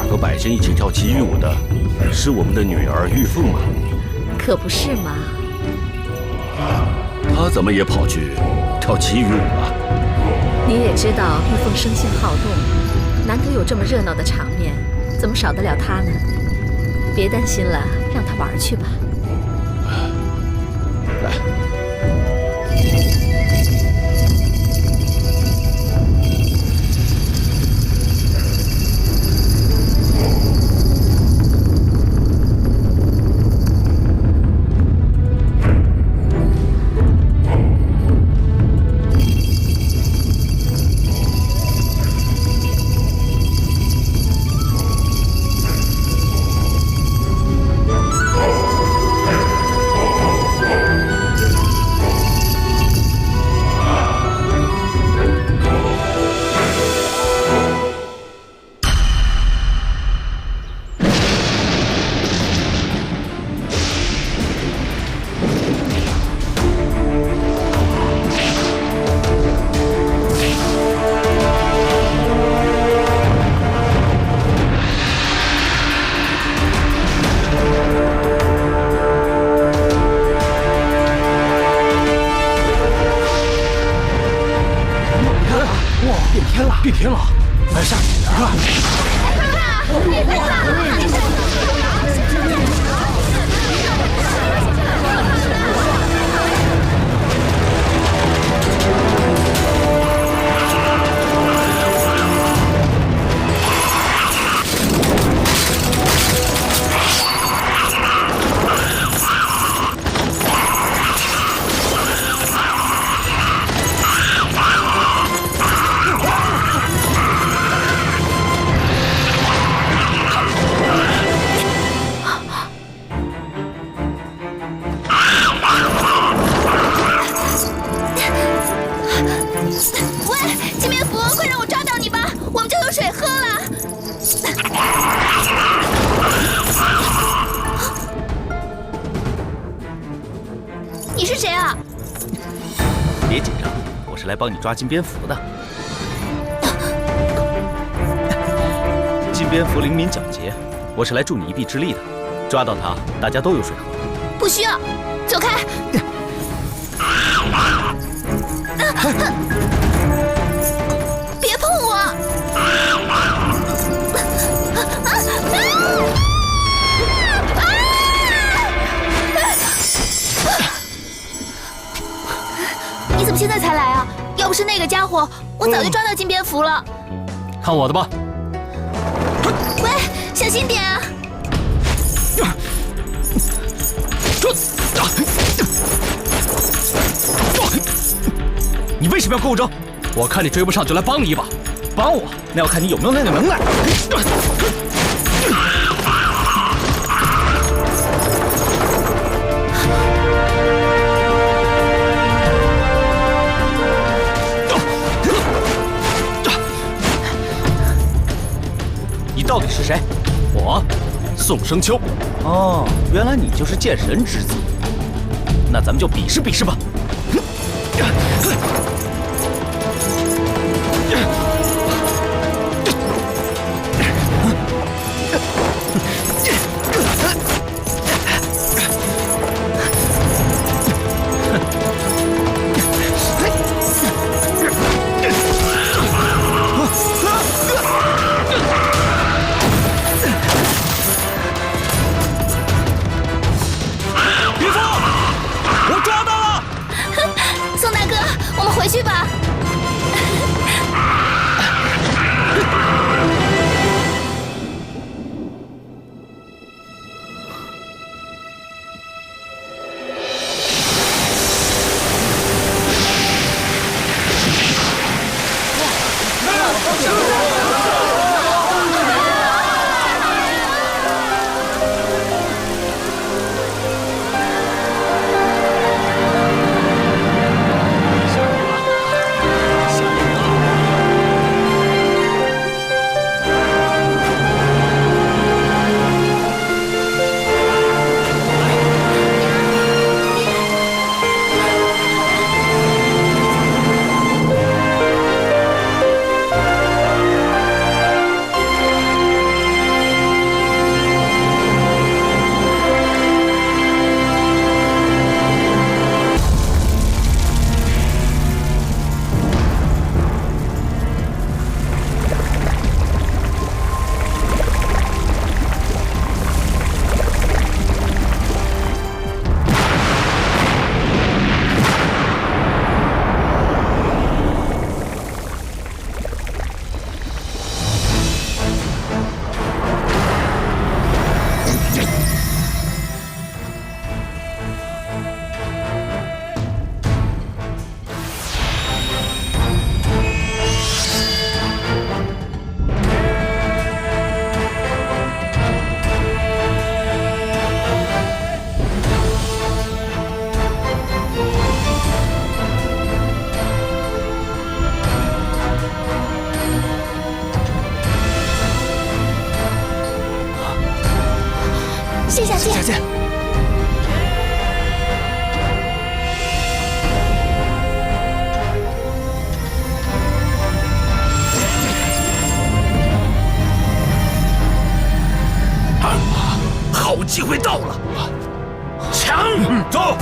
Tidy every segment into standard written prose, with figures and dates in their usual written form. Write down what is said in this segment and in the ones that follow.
和百仙一起跳奇遇舞的，是我们的女儿玉凤吗？可不是嘛。她怎么也跑去跳奇遇舞了？你也知道玉凤生性好动，难得有这么热闹的场面，怎么少得了她呢？别担心了，让她玩去吧。来。变天了！来下，你看，变天了！你是谁啊？别紧张，我是来帮你抓金蝙蝠的。金蝙蝠灵敏狡捷，我是来助你一臂之力的。抓到它，大家都有水喝。不需要，走开！别碰我！你怎么现在才来啊？要不是那个家伙，我早就抓到金蝙蝠了。看我的吧！喂，小心点啊！你为什么要跟我争？我看你追不上，就来帮你一把。帮我，那要看你有没有那个能耐。你到底是谁？我，宋生秋。哦，原来你就是剑神之子。那咱们就比试比试吧。宋大哥，我们回去吧。机会到了，抢！走！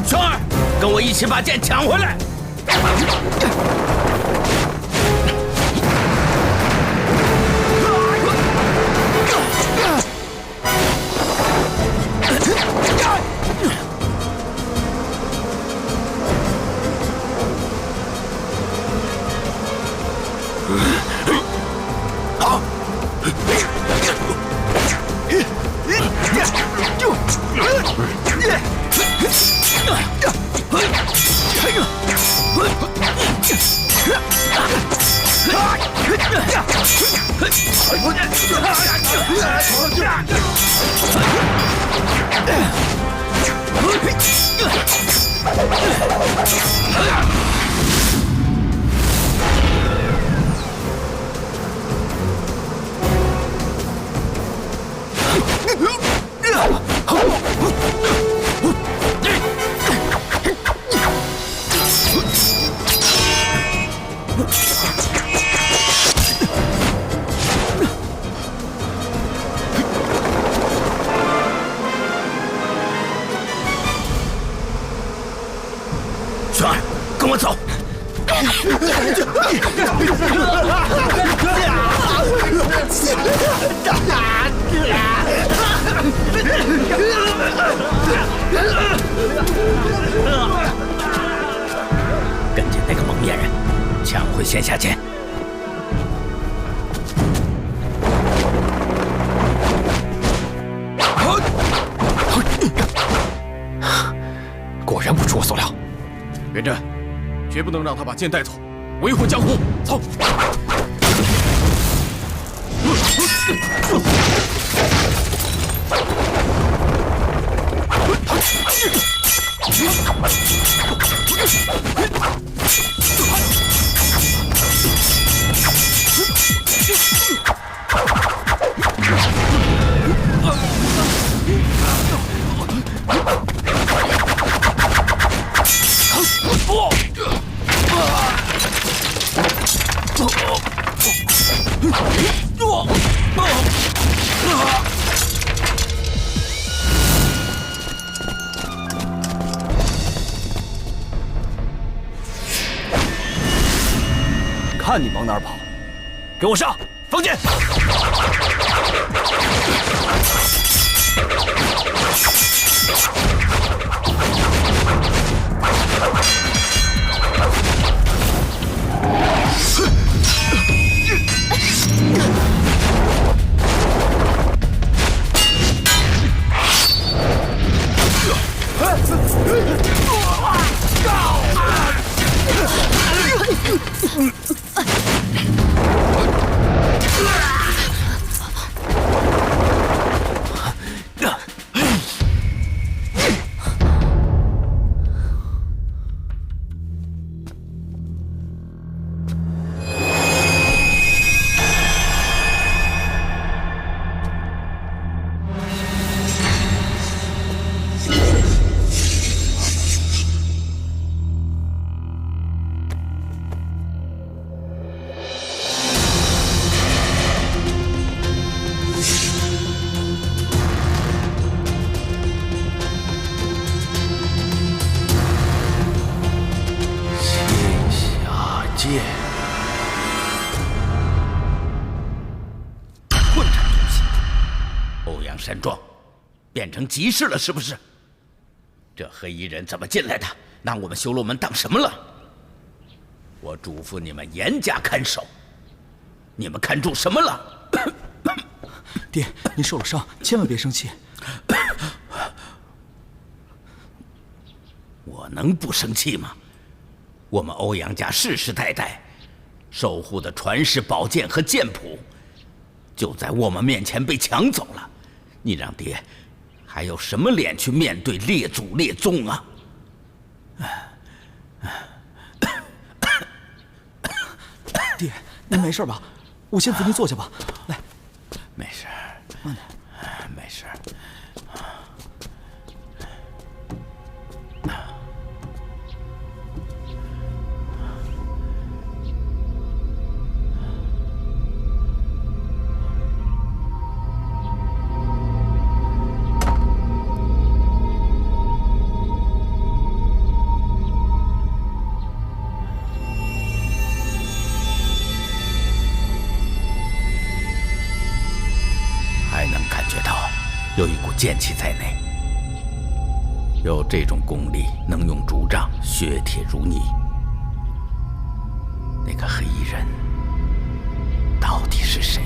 圈儿，跟我一起把剑抢回来！好。圈儿，跟我走。跟紧那个蒙面人，抢回仙下剑。果然不出我所料。元真，绝不能让他把剑带走，维护江湖。走。看你往哪儿跑！给我上！放箭！剑，混账东西！欧阳山庄变成集市了，是不是？这黑衣人怎么进来的？拿我们修罗门当什么了？我嘱咐你们严加看守，你们看中什么了？爹，您受了伤，千万别生气。我能不生气吗？我们欧阳家世世代代守护的传世宝剑和剑谱，就在我们面前被抢走了。你让爹还有什么脸去面对列祖列宗啊？爹，您没事吧？我先扶您坐下吧。来，没事，慢点，没事。有一股剑气在内，有这种功力，能用竹杖削铁如泥。那个黑衣人到底是谁？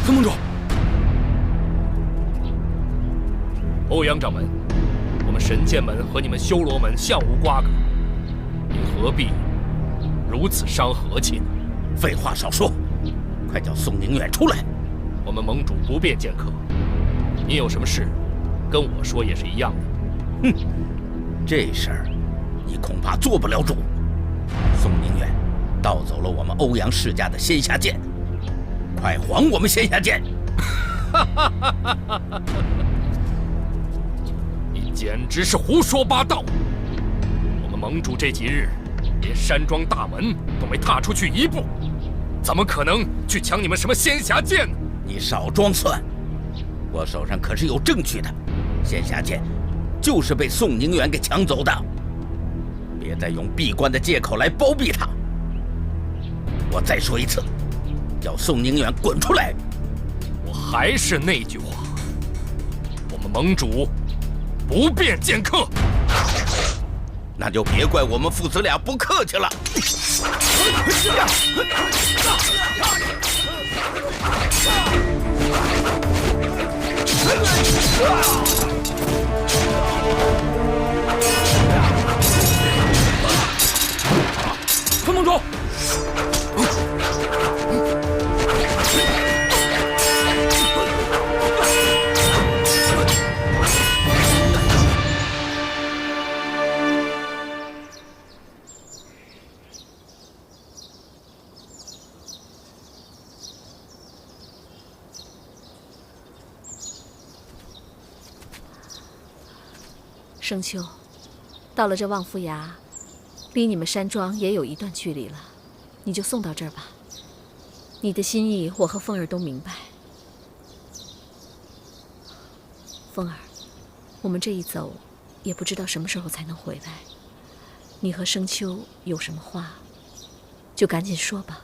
分盟主，欧阳掌门，我们神剑门和你们修罗门相无瓜葛，你何必如此伤和气呢？废话少说，快叫宋宁远出来！我们盟主不便见客，你有什么事，跟我说也是一样的。哼，这事儿你恐怕做不了主。宋宁远盗走了我们欧阳世家的仙霞剑，快还我们仙霞剑！你简直是胡说八道！我们盟主这几日连山庄大门都没踏出去一步，怎么可能去抢你们什么仙霞剑呢？你少装蒜！我手上可是有证据的，仙霞剑就是被宋宁远给抢走的。别再用闭关的借口来包庇他！我再说一次，叫宋宁远滚出来！我还是那句话，我们盟主不便见客。那就别怪我们父子俩不客气了。分盟主，生秋，到了这望夫崖，离你们山庄也有一段距离了，你就送到这儿吧。你的心意，我和凤儿都明白。凤儿，我们这一走，也不知道什么时候才能回来。你和生秋有什么话，就赶紧说吧，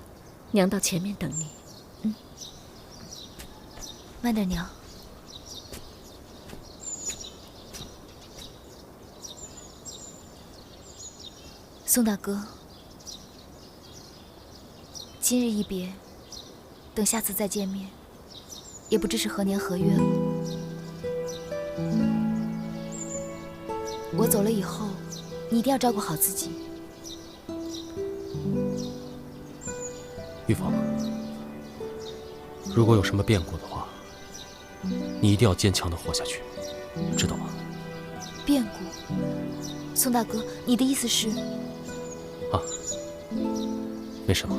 娘到前面等你。慢点，娘。宋大哥，今日一别，等下次再见面，也不知是何年何月了。我走了以后，你一定要照顾好自己。玉芳，如果有什么变故的话，你一定要坚强地活下去，知道吗？变故？宋大哥，你的意思是？啊，没什么。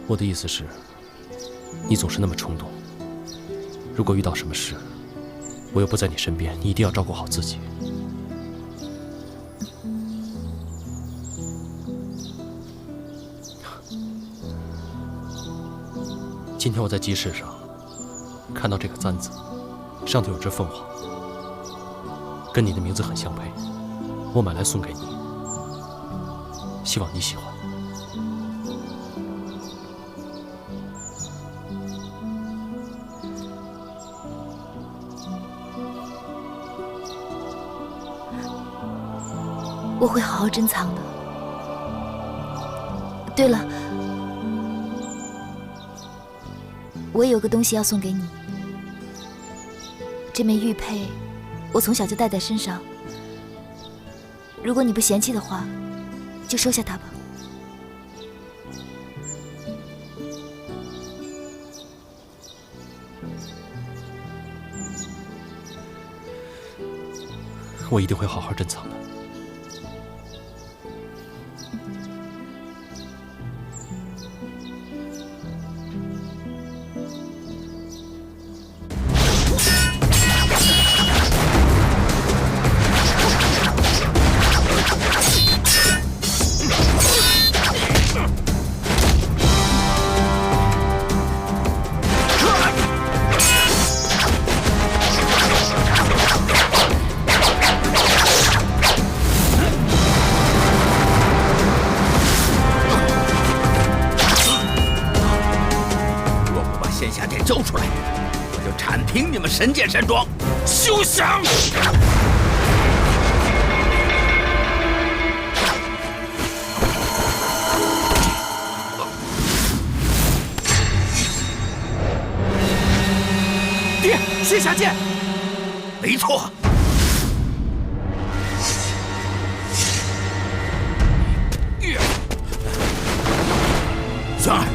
我的意思是，你总是那么冲动。如果遇到什么事，我又不在你身边，你一定要照顾好自己。今天我在集市上看到这个簪子，上头有只凤凰，跟你的名字很相配，我买来送给你，希望你喜欢。我会好好珍藏的。对了，我也有个东西要送给你。这枚玉佩，我从小就戴在身上。如果你不嫌弃的话，就收下它吧。我一定会好好珍藏的。神剑山庄，休想！爹，仙侠剑，没错。玄儿，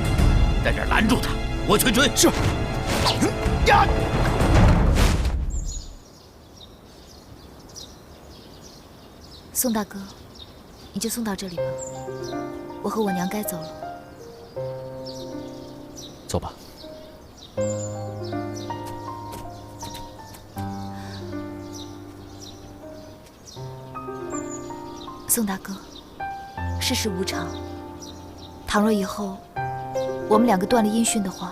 在这儿拦住他，我去追。是。呀！宋大哥，你就送到这里吧，我和我娘该走了。走吧。宋大哥，世事无常，倘若以后我们两个断了音讯的话，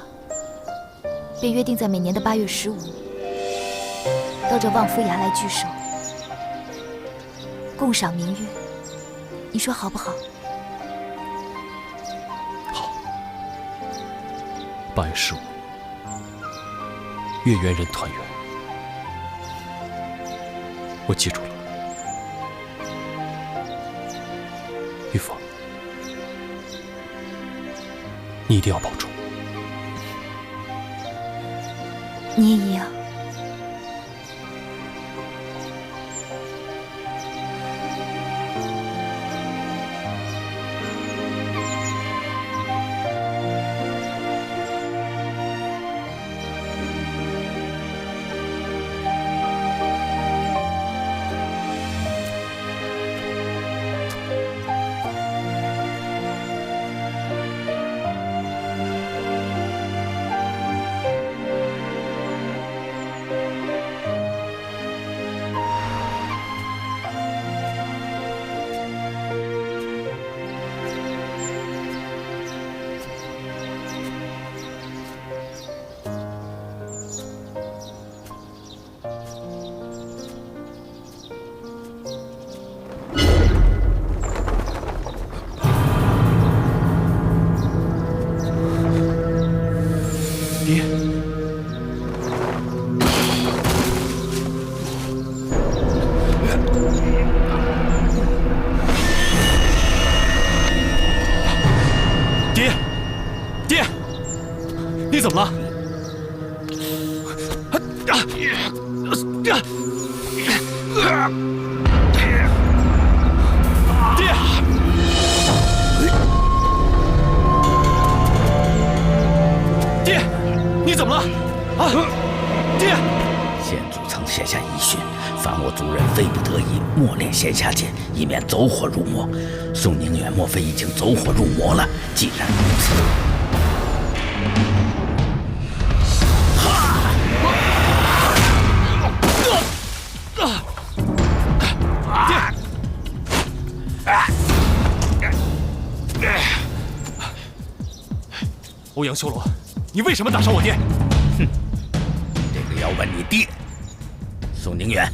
便约定在每年的8月15，到这望夫崖来聚首，共赏明月，你说好不好？好。8月15，月圆人团圆。我记住了。玉凤，你一定要保重。你也一样。怎么了？爹！爹，你怎么了？啊，爹！先祖曾写下遗训，凡我族人非不得已默练仙下剑，以免走火入魔。宋宁远莫非已经走火入魔了？既然如此，欧阳修罗，你为什么打伤我爹？哼，这个要问你爹。宋宁远，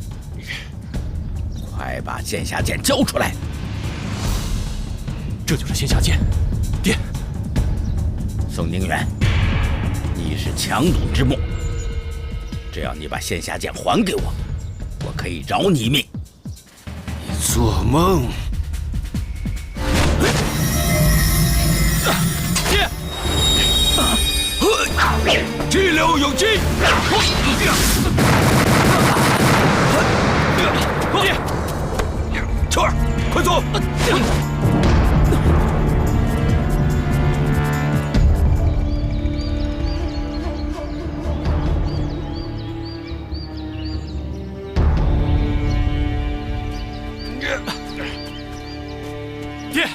快把剑下剑交出来！这就是仙下剑，爹。宋宁远，你是强弩之末，只要你把仙下剑还给我，我可以饶你一命。你做梦！爹！激流勇进！爹！秋儿，快走！爹！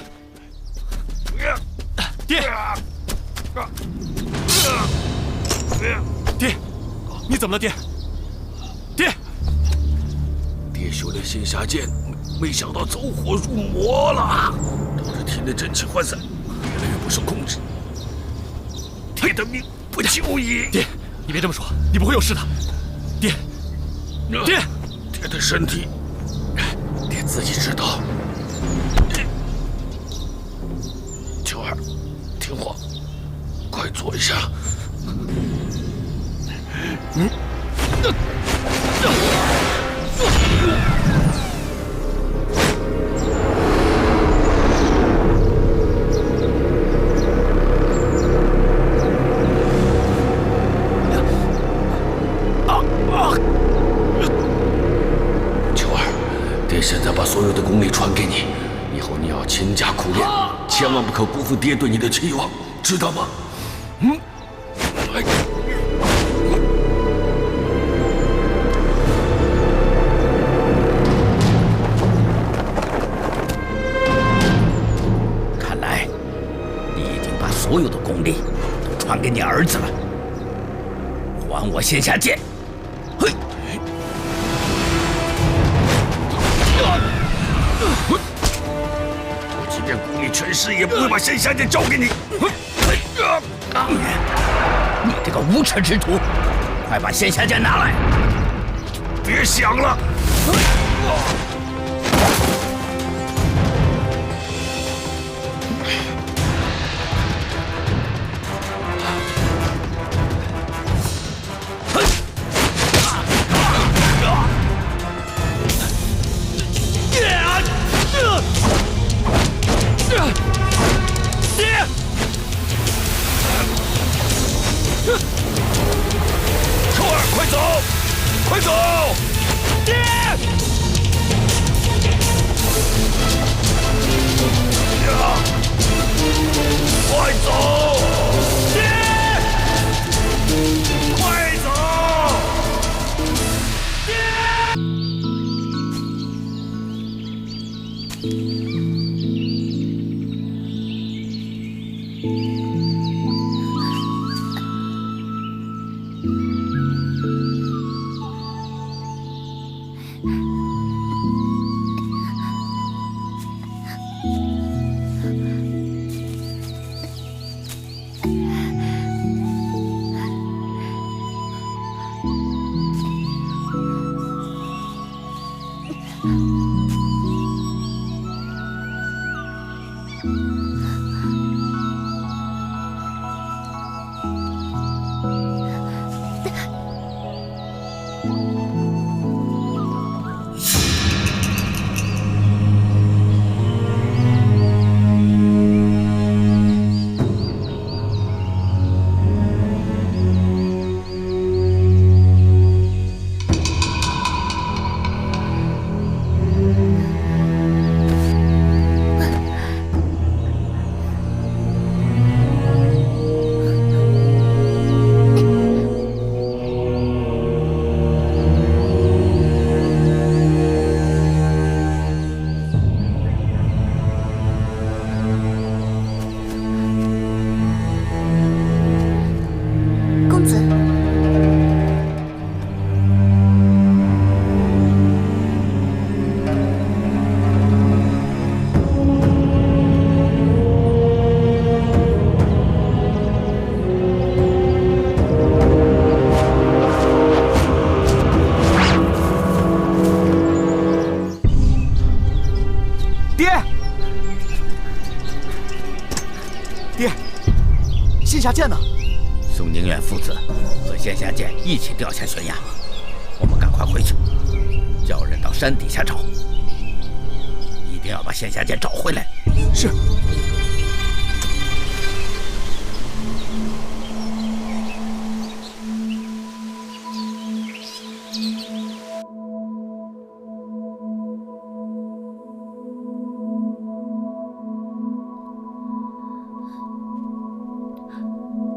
爹！爹，你怎么了，爹？爹！爹修炼仙下剑，没想到走火入魔了，导致体内真气涣散，越来越不受控制。爹的命不久矣。爹，你别这么说，你不会有事的。爹，爹，爹的身体，爹自己知道。秋儿，听话，快坐一下。秋儿，爹现在把所有的功力传给你，以后你要勤加苦练，千万不可辜负爹对你的期望，知道吗？看来你已经把所有的功力都传给你儿子了。还我仙下剑！嘿！我即便功力全失，也不会把仙下剑交给你。你这个无耻之徒，快把仙下剑拿来！别想了！秋儿，快走！快走！爹！快走！爹！快走！爹，仙侠剑呢？宋宁远父子和仙侠剑一起掉下悬崖，我们赶快回去，叫人到山底下找，一定要把仙侠剑找回来。是。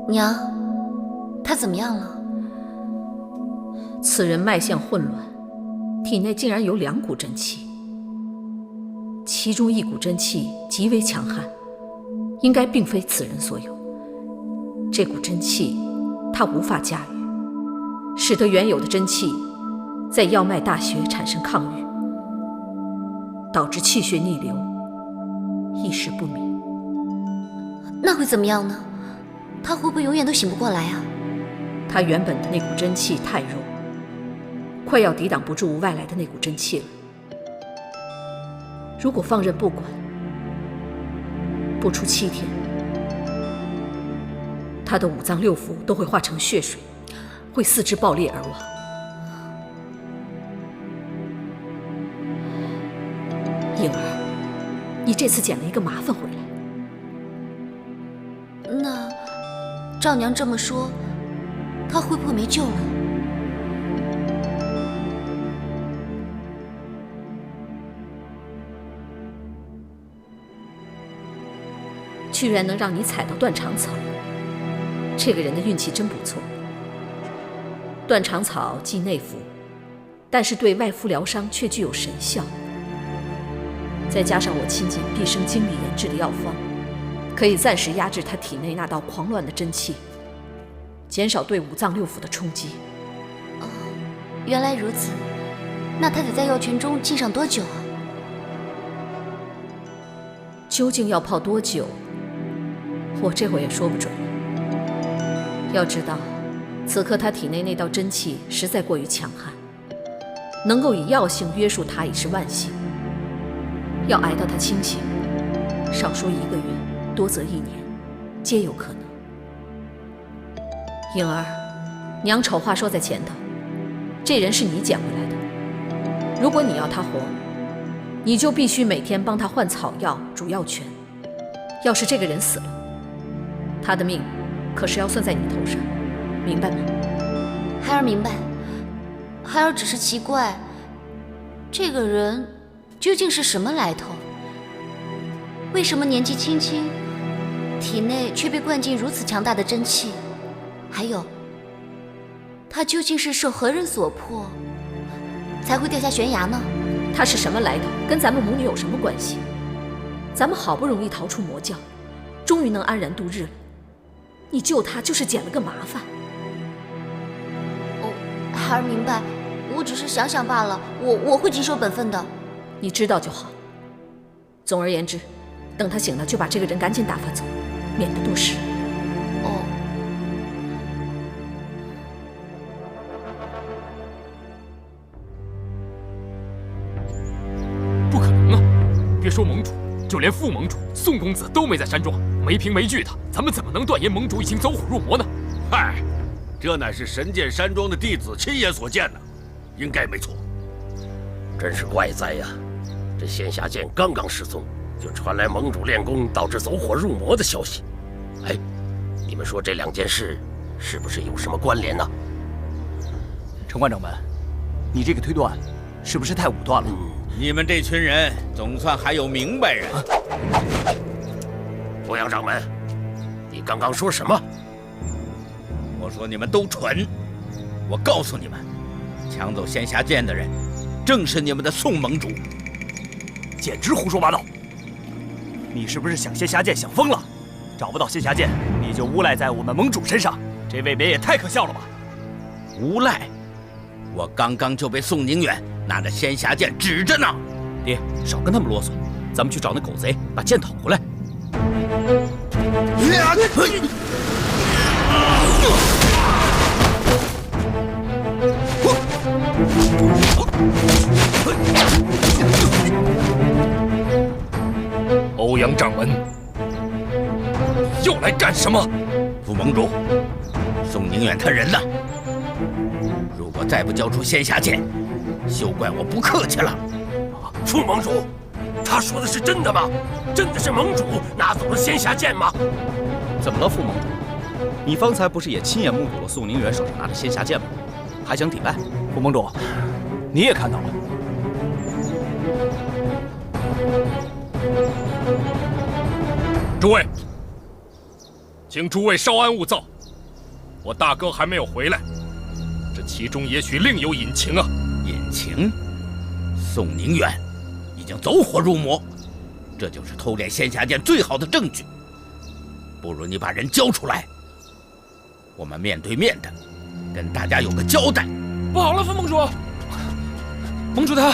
娘，他怎么样了？此人脉象混乱，体内竟然有2股真气，其中1股真气极为强悍，应该并非此人所有。这股真气他无法驾驭，使得原有的真气在要脉大穴产生抗御，导致气血逆流，意识不明。那会怎么样呢？他会不会永远都醒不过来啊？他原本的那股真气太弱，快要抵挡不住外来的那股真气了。如果放任不管，不出7天，他的5脏6腑都会化成血水，会四肢爆裂而亡。颖儿，你这次捡了一个麻烦回来。那照娘这么说，他会不会没救了？居然能让你踩到断肠草，这个人的运气真不错。断肠草既内服，但是对外敷疗伤却具有神效。再加上我亲尽毕生精力研制的药方，可以暂时压制他体内那道狂乱的真气，减少对5脏6腑的冲击。哦，原来如此。那他得在药泉中浸上多久啊？究竟要泡多久，我这会也说不准了。要知道，此刻他体内那道真气实在过于强悍，能够以药性约束他已是万幸。要挨到他清醒，少说1个月，多则1年，皆有可能。颖儿，娘丑话说在前头，这人是你捡回来的，如果你要他活，你就必须每天帮他换草药、煮药泉。要是这个人死了，他的命可是要算在你头上，明白吗？孩儿明白。孩儿只是奇怪，这个人究竟是什么来头？为什么年纪轻轻，体内却被灌进如此强大的真气？还有，他究竟是受何人所迫，才会掉下悬崖呢？他是什么来头，跟咱们母女有什么关系？咱们好不容易逃出魔教，终于能安然度日了，你救他就是捡了个麻烦。哦，孩儿明白，我只是想想罢了，我会谨守本分的。你知道就好。总而言之，等他醒了就把这个人赶紧打发走，免得多事。哦。不可能啊！别说盟主，就连副盟主宋公子都没在山庄，没凭没据的，咱们怎么能断言盟主已经走火入魔呢？嗨，这乃是神剑山庄的弟子亲眼所见的，应该没错。真是怪哉呀！这仙侠剑刚刚失踪，就传来盟主练功导致走火入魔的消息。哎，你们说这2件事是不是有什么关联呢？城关掌门，你这个推断是不是太武断了？你们这群人总算还有明白人。欧阳掌门，你刚刚说什么？我说你们都蠢。我告诉你们，抢走仙侠剑的人，正是你们的宋盟主。简直胡说八道！你是不是想仙侠剑想疯了？找不到仙侠剑，你就诬赖在我们盟主身上，这未免也太可笑了吧！诬赖？我刚刚就被宋宁远拿着仙侠剑指着呢。爹，少跟他们啰嗦，咱们去找那狗贼，把剑讨回来。欧阳掌门，又来干什么？副盟主，宋宁远他人呢？如果再不交出仙霞剑，休怪我不客气了。副盟主，他说的是真的吗？真的是盟主拿走了仙霞剑吗？怎么了，副盟主？你方才不是也亲眼目睹了宋宁远手上拿着仙霞剑吗？还想抵赖？副盟主，你也看到了。诸位，请诸位稍安勿躁，我大哥还没有回来，这其中也许另有隐情啊！隐情？宋宁远已经走火入魔，这就是偷猎仙霞剑最好的证据。不如你把人交出来，我们面对面的跟大家有个交代。不好了，副盟主，盟主他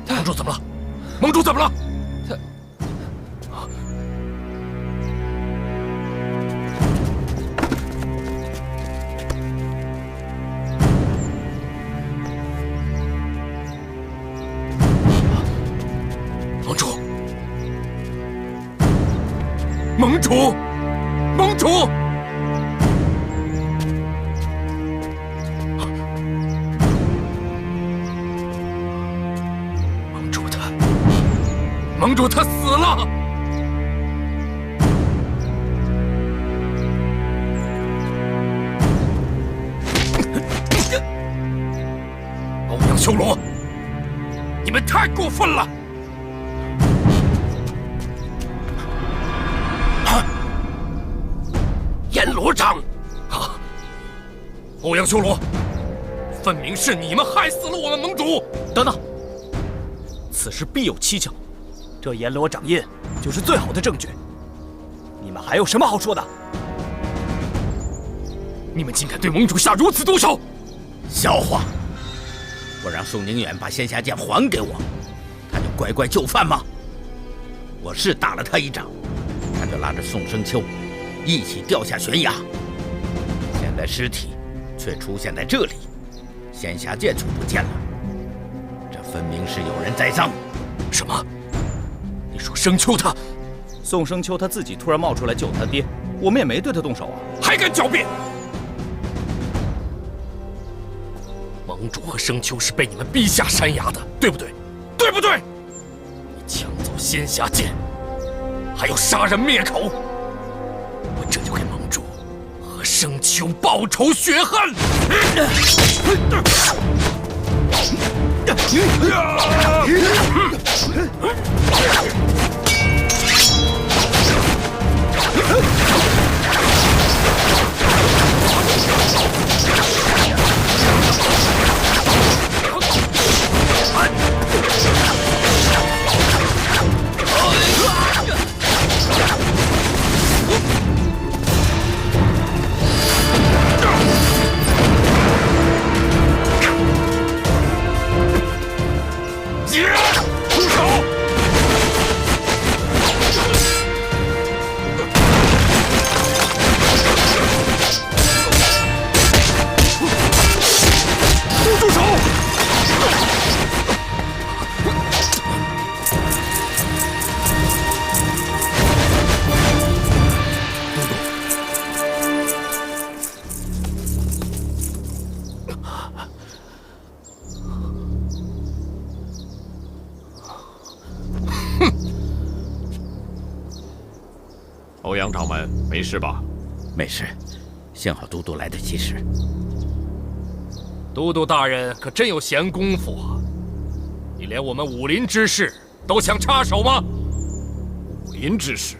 盟主怎么了？盟主怎么了？盟主，盟主，盟主他死了。欧阳修罗，你们太过分了！阎罗掌！啊！欧阳修罗，分明是你们害死了我们盟主！等等，此事必有蹊跷，这阎罗掌印就是最好的证据。你们还有什么好说的？你们竟敢对盟主下如此毒手！笑话！我让宋宁远把仙霞剑还给我，他就乖乖就范吗？我是打了他一掌，他就拉着宋生秋一起掉下悬崖。现在尸体却出现在这里，仙霞剑却不见了，这分明是有人栽赃。什么？你说生秋他？宋生秋他自己突然冒出来救他爹，我们也没对他动手啊！还敢狡辩！盟主和生秋是被你们逼下山崖的，对不对？对不对？你抢走仙霞剑，还要杀人灭口，我这就给盟主和生秋报仇雪恨！住手！住手！欧阳掌门，没事吧？没事，幸好都督来得及时。都督大人可真有闲工夫啊！你连我们武林之事都想插手吗？武林之事，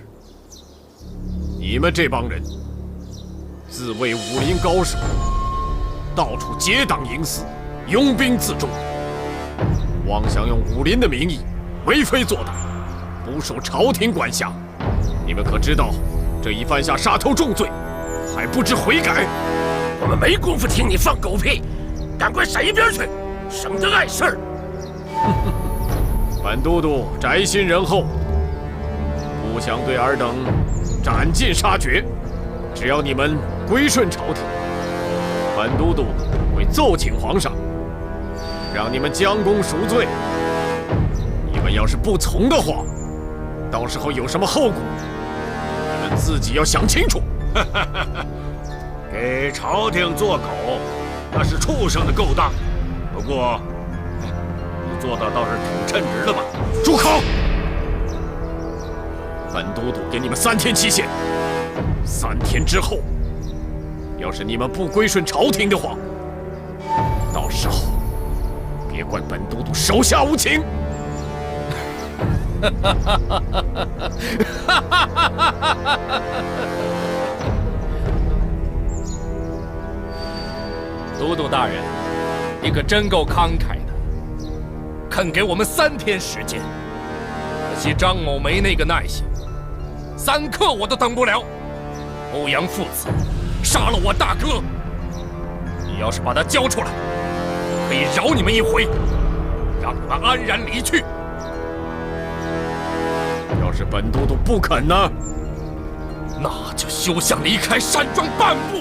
你们这帮人自谓武林高手，到处结党营私，拥兵自重，妄想用武林的名义为非作歹，不受朝廷管辖。你们可知道，这一犯下杀头重罪，还不知悔改？我们没工夫听你放狗屁，赶快闪一边去，省得碍事儿。本都督宅心仁厚，不想对尔等斩尽杀绝。只要你们归顺朝廷，本都督会奏请皇上，让你们将功赎罪。你们要是不从的话，到时候有什么后果，你们自己要想清楚。给朝廷做狗，那是畜生的勾当。不过，你做的倒是挺称职的嘛。住口！本都督给你们3天期限，3天之后，要是你们不归顺朝廷的话，到时候别怪本都督手下无情。都督大人，你可真够慷慨的，肯给我们3天时间。可惜张某没那个耐性，3刻我都等不了。欧阳父子杀了我大哥，你要是把他交出来，我可以饶你们一回，让你们安然离去。要是本都督不肯呢？那就休想离开山庄半步。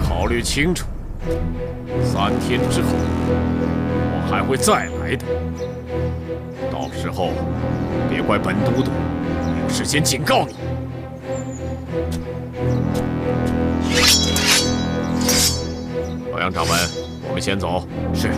考虑清楚，3天之后我还会再来的。到时候别怪本都督没有事先警告你。欧阳掌门，我们先走。是。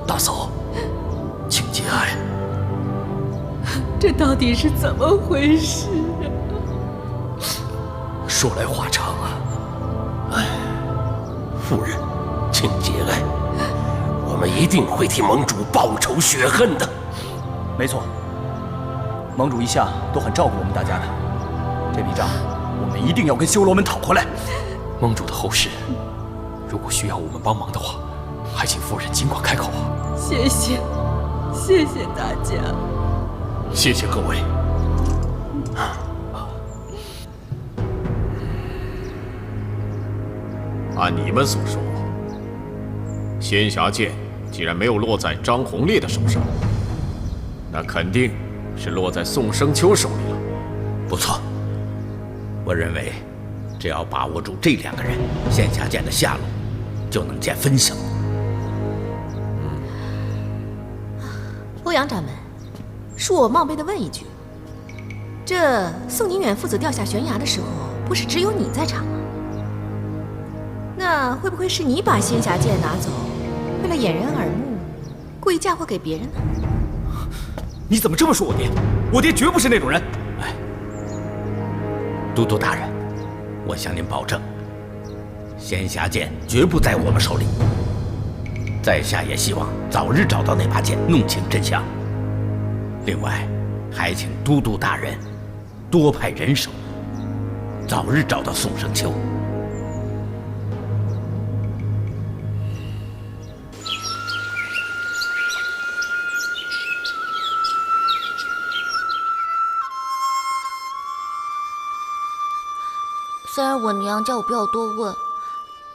大嫂，请节哀。这到底是怎么回事？说来话长啊。哎，夫人，请节哀。我们一定会替盟主报仇雪恨的。没错，盟主一向都很照顾我们大家的，这笔账我们一定要跟修罗门讨回来。盟主的后事，如果需要我们帮忙的话，还请夫人尽管开口啊！谢谢，谢谢大家，谢谢各位。按你们所说，仙侠剑既然没有落在张宏烈的手上，那肯定是落在宋生秋手里了。不错，我认为只要把握住这2个人，仙侠剑的下落就能见分晓。欧阳掌门，恕我冒昧的问一句，这宋宁远父子掉下悬崖的时候，不是只有你在场吗？那会不会是你把仙侠剑拿走，为了掩人耳目，故意嫁祸给别人呢？你怎么这么说我爹？我爹绝不是那种人。哎，都督大人，我向您保证，仙侠剑绝不在我们手里。在下也希望早日找到那把剑，弄清真相。另外，还请都督大人多派人手，早日找到宋生秋。虽然我娘叫我不要多问，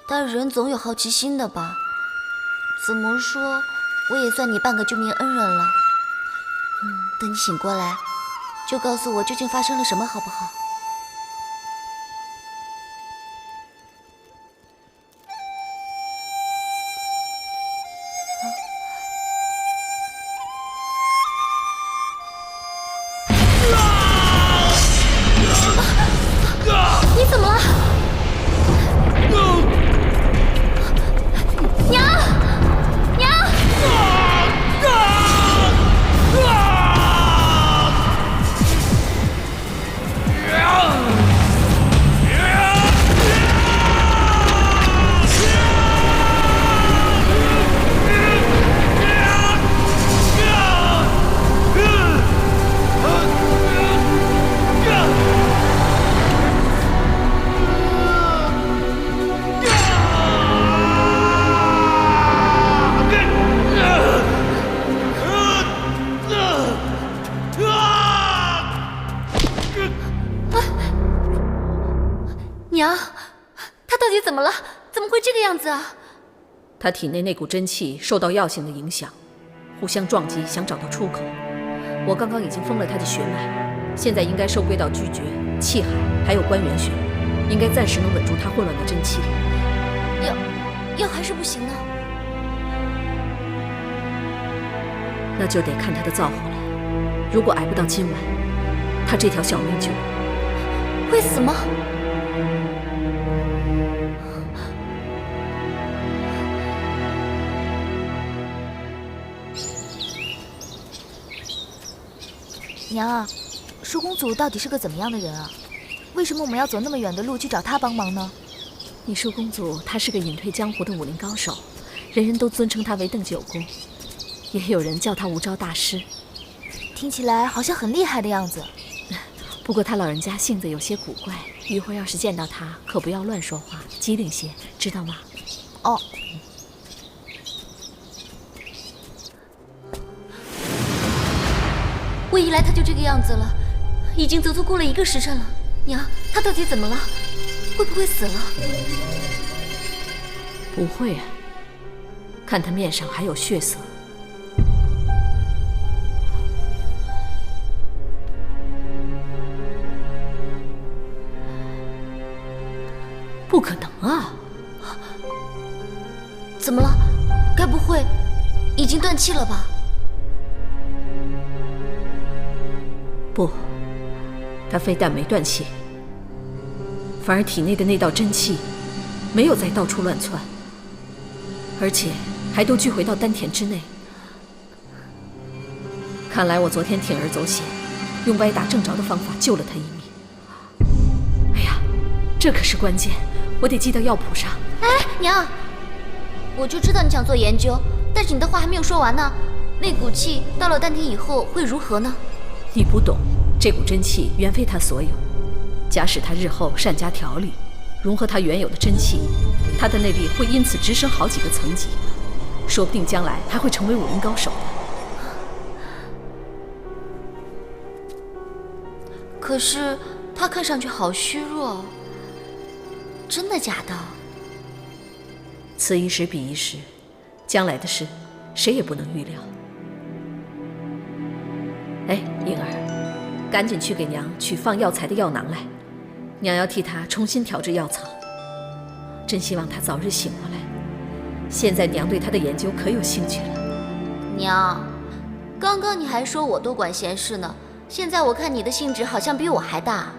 但人总有好奇心的吧。怎么说，我也算你半个救命恩人了。等你醒过来，就告诉我究竟发生了什么，好不好？你怎么了？娘！娘！娘，他到底怎么了？怎么会这个样子啊？他体内那股真气受到药性的影响，互相撞击，想找到出口。我刚刚已经封了他的血脉，现在应该收归到巨厥、气海还有关元穴，应该暂时能稳住他混乱的真气。要还是不行呢？那就得看他的造化了。如果挨不到今晚，他这条小命就会死吗？娘啊，舒公祖到底是个怎么样的人啊？为什么我们要走那么远的路去找他帮忙呢？你舒公祖他是个隐退江湖的武林高手，人人都尊称他为邓九公，也有人叫他无招大师。听起来好像很厉害的样子。不过他老人家性子有些古怪，一会儿要是见到他，可不要乱说话，机灵些，知道吗？哦。我一来他就这个样子了，已经足足过了1个时辰了。娘，他到底怎么了？会不会死了？不会啊，看他面上还有血色。不可能啊！怎么了？该不会已经断气了吧？不，他非但没断气，反而体内的那道真气没有再到处乱窜，而且还都聚回到丹田之内。看来我昨天铤而走险，用歪打正着的方法救了他一命。哎呀，这可是关键，我得记到药谱上。哎，娘，我就知道你想做研究，但是你的话还没有说完呢。那股气到了丹田以后会如何呢？你不懂，这股真气原非他所有。假使他日后善加调理，融合他原有的真气，他的内力会因此直升好几个层级，说不定将来还会成为武林高手的。可是他看上去好虚弱，真的假的？此一时彼一时，将来的事谁也不能预料。哎，颖儿，赶紧去给娘取放药材的药囊来，娘要替她重新调制药草。真希望她早日醒过来。现在娘对她的研究可有兴趣了。娘，刚刚你还说我多管闲事呢，现在我看你的兴致好像比我还大。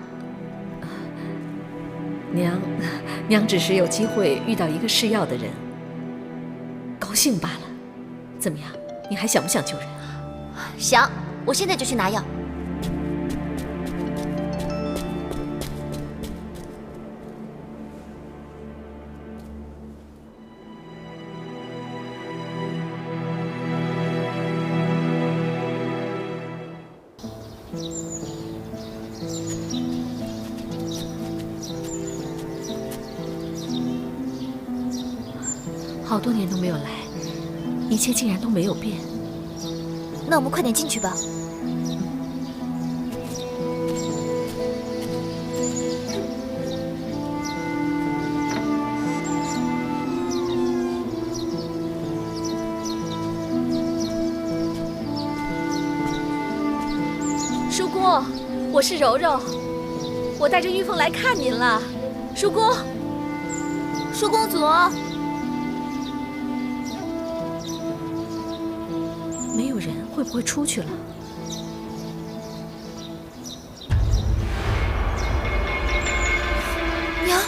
娘只是有机会遇到一个试药的人，高兴罢了。怎么样，你还想不想救人？想，我现在就去拿药。好多年都没有来，一切竟然都没有变。那我们快点进去吧。叔公，我是柔柔，我带着玉凤来看您了。叔公，舒公祖。没有人，会不会出去了？娘，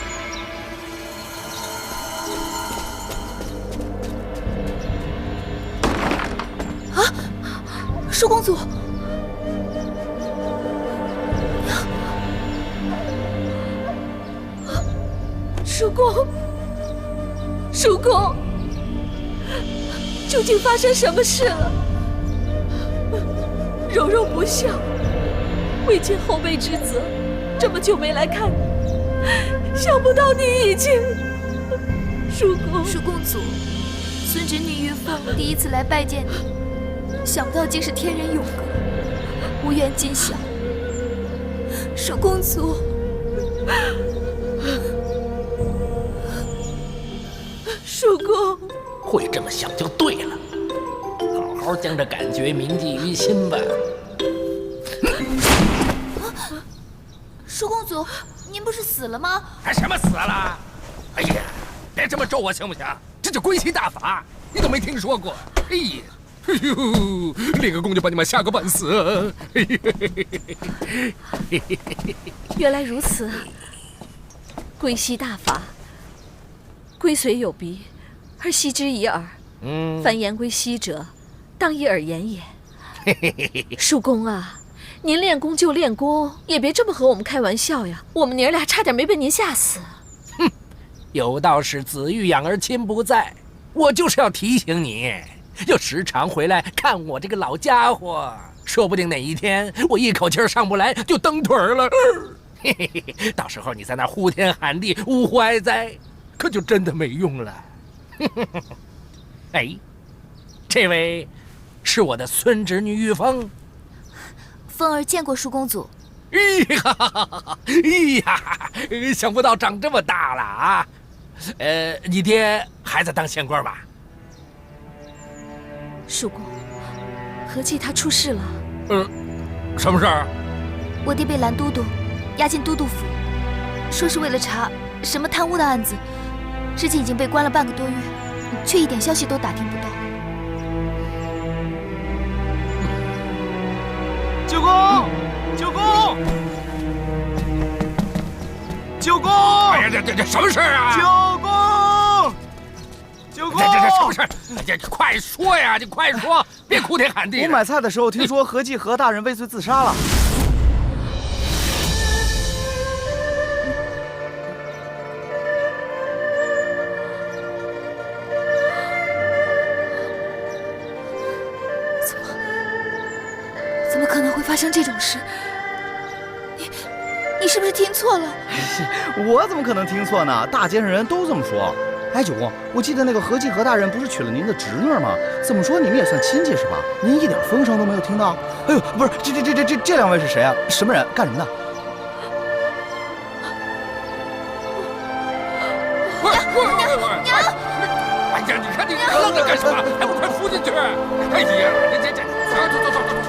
啊，舒公祖，娘，叔公，叔公，究竟发生什么事了？柔柔不孝，为尽后辈之责，这么久没来看你，想不到你已经……叔公，舒公祖，孙侄女玉凤第一次来拜见你，想不到竟是天人永隔，无缘尽晓。舒公祖，叔公，会这么想就对了，好好将这感觉铭记于心吧。舒公主，您不是死了吗？还什么死了？哎呀，别这么咒我行不行？这叫归西大法，你都没听说过？哎呀，哎呦，练个功就把你们吓个半死。原来如此啊！归西大法，归虽有鼻，而息之以耳。凡言归西者，当以耳言也。叔公啊，您练功就练功，也别这么和我们开玩笑呀！我们娘俩差点没被您吓死。哼，有道是子欲养而亲不在，我就是要提醒你，要时常回来看我这个老家伙，说不定哪一天我一口气上不来就蹬腿了。嘿嘿嘿，到时候你在那呼天喊地、呜呼哀哉，可就真的没用了。哎，这位是我的孙侄女玉凤。凤儿见过舒公主。想不到长这么大了啊！你爹还在当县官吧？叔公，何计他出事了？什么事儿？我爹被蓝都督押进都督府，说是为了查什么贪污的案子，至今已经被关了半个多月，却一点消息都打听不到。舅公，舅公，舅公！哎呀，这什么事儿啊？舅公，舅公，这什么事儿？哎呀，快说呀！你快说，别哭天喊地。我买菜的时候听说何继何大人畏罪自杀了。怎么可能会发生这种事？你是不是听错了？我怎么可能听错呢？大街上人都这么说。哎，九公，我记得那个何继何大人不是娶了您的侄女吗？怎么说你们也算亲戚是吧？您一点风声都没有听到？哎呦，不是，这两位是谁啊？什么人？干什么的？娘！哎呀，你看你愣着干什么？还不快扶进去！哎呀，走。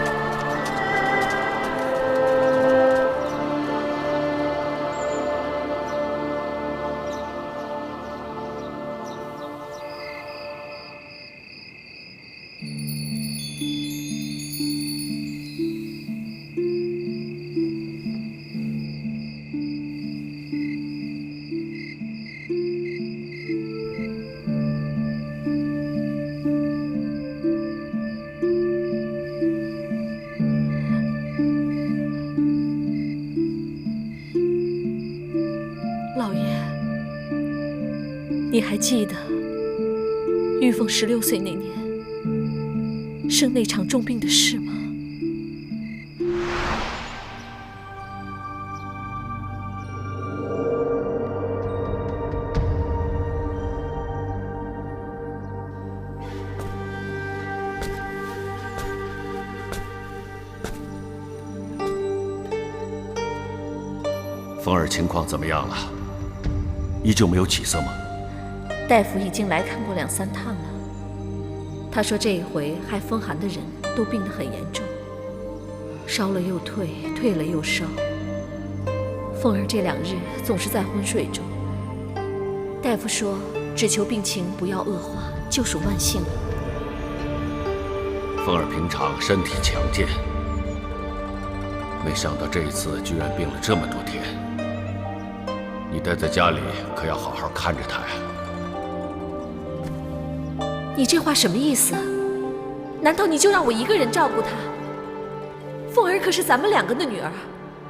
老爷，你还记得玉凤16岁那年生那场重病的事吗？凤儿情况怎么样了？依旧没有起色吗？大夫已经来看过2、3趟了。他说这一回害风寒的人都病得很严重，烧了又退，退了又烧。凤儿这2日总是在昏睡中。大夫说，只求病情不要恶化，就属万幸了。凤儿平常身体强健，没想到这一次居然病了这么多天。你待在家里可要好好看着她呀。你这话什么意思？难道你就让我一个人照顾她？凤儿可是咱们2个的女儿，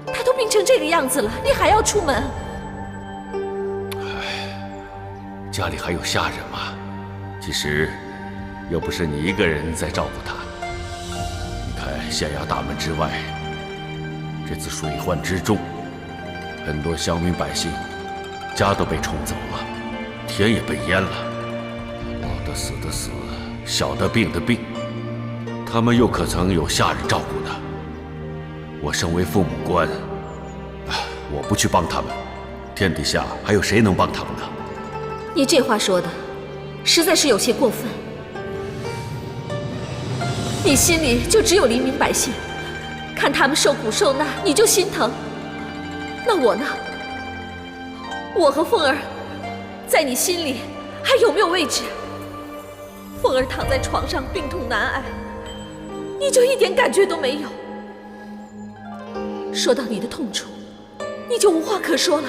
她都病成这个样子了，你还要出门？家里还有下人嘛。其实又不是你一个人在照顾她。你看县衙大门之外，这次水患之重，很多乡民百姓家都被冲走了，田也被淹了，老的死的死，小的病的病，他们又可曾有下人照顾呢？我身为父母官，我不去帮他们，天底下还有谁能帮他们呢？你这话说的，实在是有些过分。你心里就只有黎民百姓，看他们受苦受难，你就心疼。那我呢？我和凤儿，在你心里还有没有位置？凤儿躺在床上病痛难挨，你就一点感觉都没有。说到你的痛处，你就无话可说了。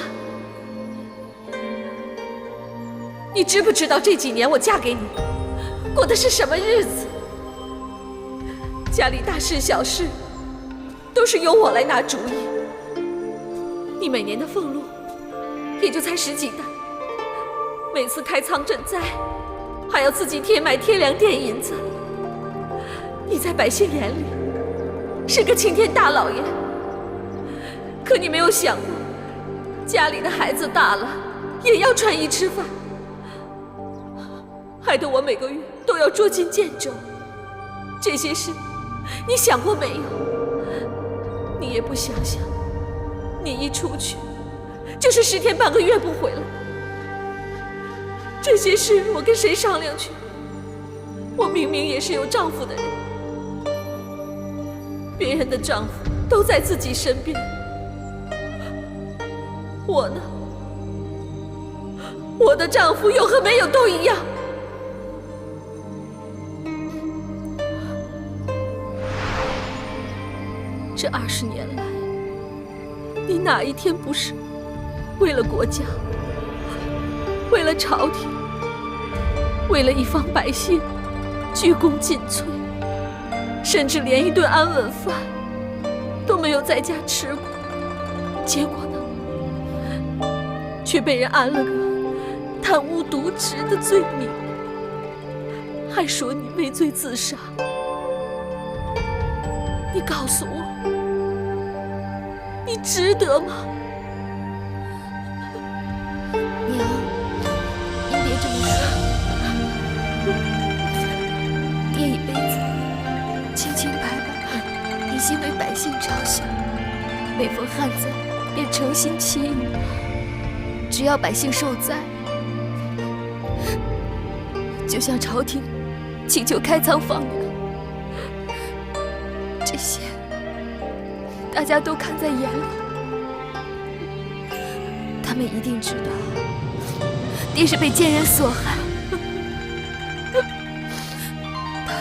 你知不知道这几年我嫁给你，过的是什么日子？家里大事小事，都是由我来拿主意。你每年的俸禄，也就才10几担，每次开仓赈灾，还要自己贴买贴粮垫银子。你在百姓眼里是个青天大老爷，可你没有想过，家里的孩子大了也要穿衣吃饭，害得我每个月都要捉襟见肘。这些事你想过没有？你也不想想，你一出去就是10天半个月不回来。这些事我跟谁商量去？我明明也是有丈夫的人，别人的丈夫都在自己身边，我呢？我的丈夫有和没有都一样。这20年来，你哪一天不是为了国家，为了朝廷，为了一方百姓鞠躬尽瘁，甚至连一顿安稳饭都没有在家吃过？结果呢，却被人安了个贪污渎职的罪名，还说你畏罪自杀。你告诉我，你值得吗？娘，您别这么说。爹一辈子清清白白，一心为百姓着想，每逢旱灾便诚心祈雨，只要百姓受灾，就向朝廷请求开仓放粮。这些大家都看在眼里，他们一定知道爹是被奸人所害，他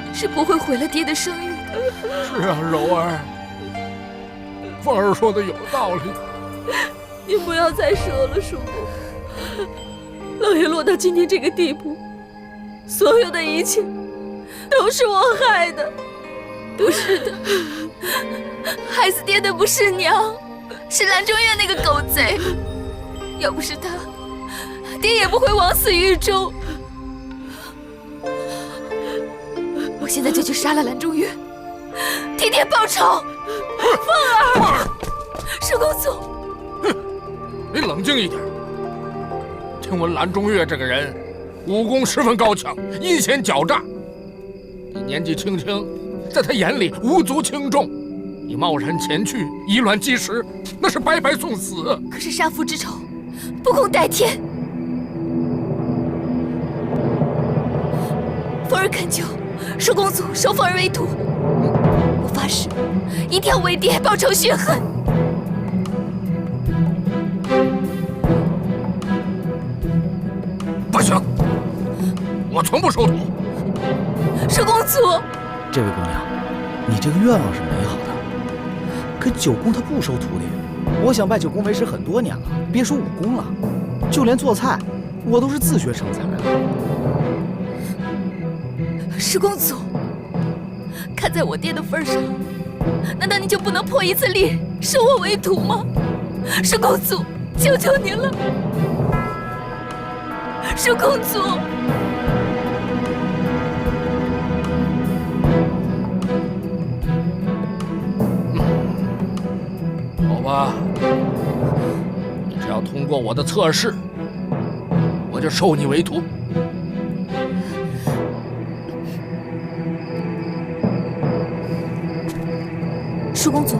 们是不会毁了爹的声誉的。是啊，柔儿，凤儿说的有道理。你不要再说了，叔公。老爷落到今天这个地步，所有的一切都是我害的。不是的，害死爹的不是娘，是蓝中月那个狗贼。要不是他，爹也不会枉死狱中。我现在就去杀了蓝中月，替爹报仇。凤儿，叔公祖，哼，你冷静一点。听闻蓝中月这个人武功十分高强，阴险狡诈，你年纪轻轻，在他眼里无足轻重，你贸然前去以卵击石，那是白白送死。可是杀父之仇，不共戴天。凤儿恳求叔公祖收凤儿为徒，我发誓一定要为爹报仇雪恨。不行，我从不收徒。叔公祖，这位姑娘，你这个愿望是美好的，可九公他不收徒弟。我想拜九公为师很多年了，别说武功了，就连做菜，我都是自学成才的。叔公祖，看在我爹的份上，难道你就不能破一次例，收我为徒吗？叔公祖，求求您了，叔公祖。好吧，你只要通过我的测试，我就收你为徒。叔公祖，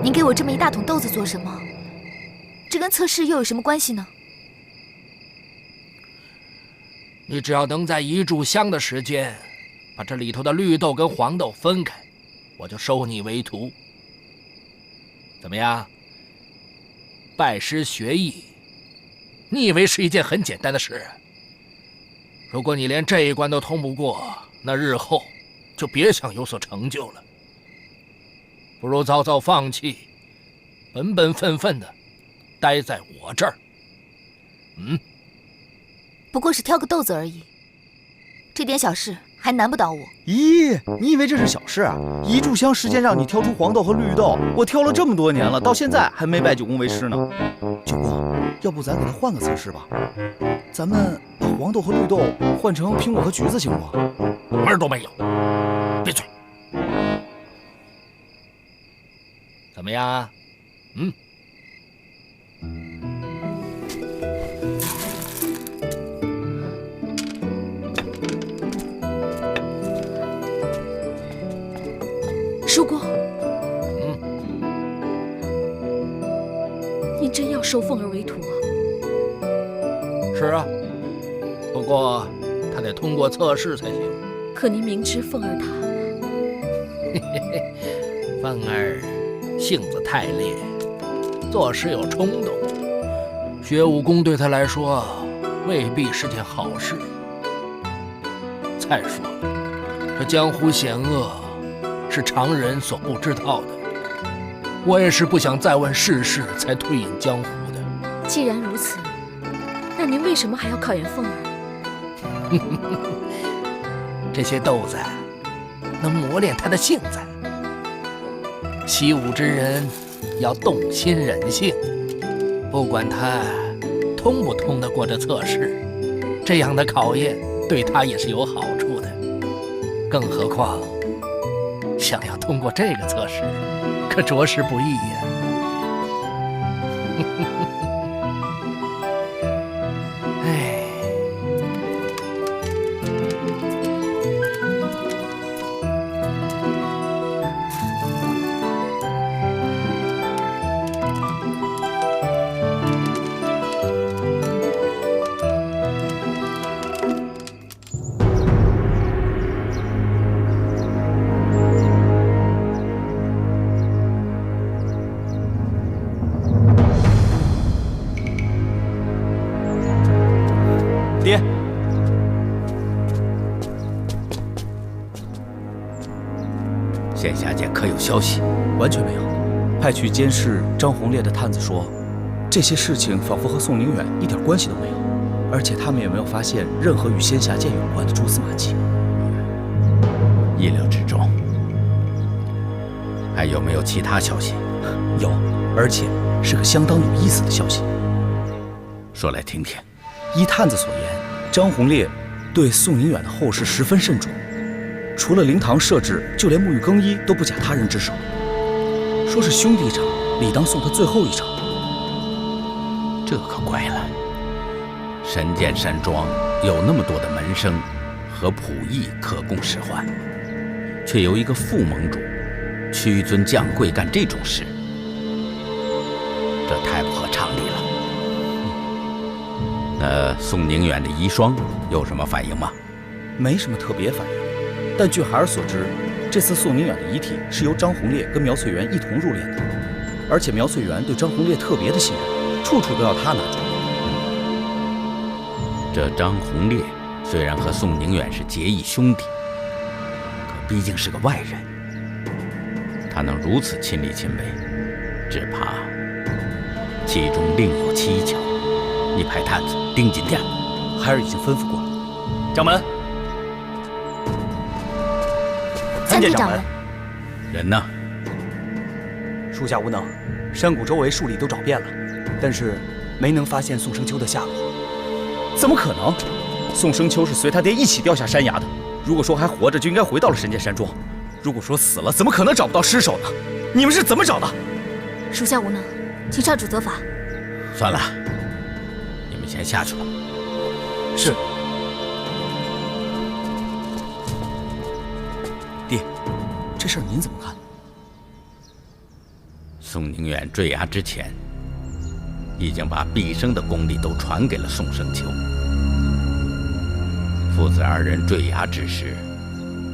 您给我这么一大桶豆子做什么？这跟测试又有什么关系呢？你只要能在1炷香的时间，把这里头的绿豆跟黄豆分开，我就收你为徒。怎么样？拜师学艺，你以为是一件很简单的事？如果你连这一关都通不过，那日后就别想有所成就了。不如早早放弃，本本分分的待在我这儿。不过是挑个豆子而已，这点小事还难不倒我。咦，你以为这是小事啊？1炷香时间让你挑出黄豆和绿豆，我挑了这么多年了，到现在还没拜九公为师呢。九公，要不咱给他换个测试吧？咱们把黄豆和绿豆换成苹果和橘子，行不？门儿都没有！闭嘴！怎么样啊？叔公，您真要收凤儿为徒啊？是啊，不过他得通过测试才行。可您明知凤儿她……凤儿性子太烈，做事有冲动，学武功对他来说未必是件好事。再说了，这江湖险恶是常人所不知道的，我也是不想再问世事才退隐江湖的。既然如此，那您为什么还要考验凤儿？这些豆子能磨练他的性子。习武之人要动心忍性，不管他通不通得过这测试，这样的考验对他也是有好处的。更何况想要通过这个测试，可着实不易呀。哎，爹，仙侠剑可有消息？完全没有。派去监视张宏烈的探子说，这些事情仿佛和宋宁远一点关系都没有，而且他们也没有发现任何与仙侠剑有关的蛛丝马迹。意料之中。还有没有其他消息？有，而且是个相当有意思的消息。说来听听。依探子所言，张宏烈对宋宁远的后事十分慎重，除了灵堂设置，就连沐浴更衣都不假他人之手。说是兄弟一场，理当送他最后一程。这可怪了，神剑山庄有那么多的门生和仆役可供使唤，却由一个副盟主屈尊降贵干这种事，这太不合常理了。那宋宁远的遗孀有什么反应吗？没什么特别反应，但据孩儿所知，这次宋宁远的遗体是由张宏烈跟苗翠园一同入殓的，而且苗翠园对张宏烈特别的信任，处处都要他拿主。这张宏烈虽然和宋宁远是结义兄弟，可毕竟是个外人，他能如此亲力亲为，只怕其中另有蹊跷。你派探子盯紧点。孩儿已经吩咐过了。掌门，参见掌门。人呢？属下无能，山谷周围数里都找遍了，但是没能发现宋生秋的下落。怎么可能？宋生秋是随他爹一起掉下山崖的。如果说还活着，就应该回到了神剑山庄；如果说死了，怎么可能找不到尸首呢？你们是怎么找的？属下无能，请少主责罚。算了，你们先下去吧。是。爹，这事儿您怎么看？宋宁远坠崖之前，已经把毕生的功力都传给了宋生秋。父子二人坠崖之时，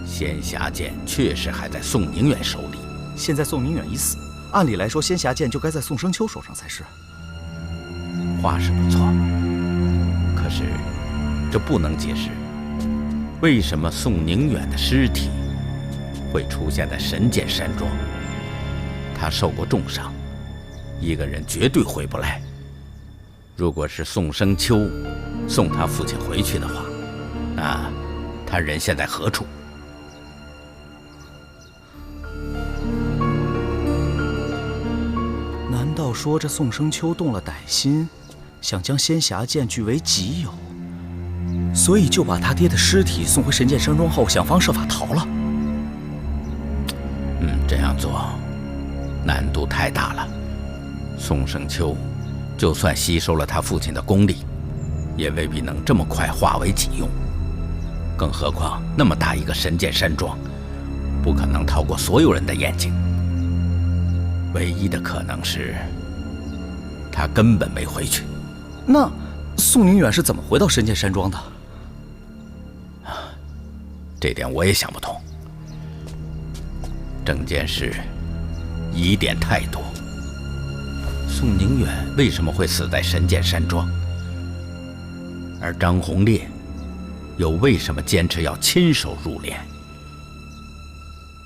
仙霞剑确实还在宋宁远手里。现在宋宁远已死，按理来说仙霞剑就该在宋生秋手上才是。话是不错，可是这不能解释为什么宋宁远的尸体会出现在神剑山庄。他受过重伤，一个人绝对回不来。如果是宋生秋送他父亲回去的话，那他人现在何处？难道说这宋生秋动了歹心，想将仙霞剑据为己有，所以就把他爹的尸体送回神剑山庄后，想方设法逃了？这样做难度太大了。宋生秋就算吸收了他父亲的功力，也未必能这么快化为己用。更何况那么大一个神剑山庄，不可能逃过所有人的眼睛。唯一的可能是，他根本没回去。那宋宁远是怎么回到神剑山庄的？这点我也想不通。整件事疑点太多。宋宁远为什么会死在神剑山庄？而张红烈又为什么坚持要亲手入殓？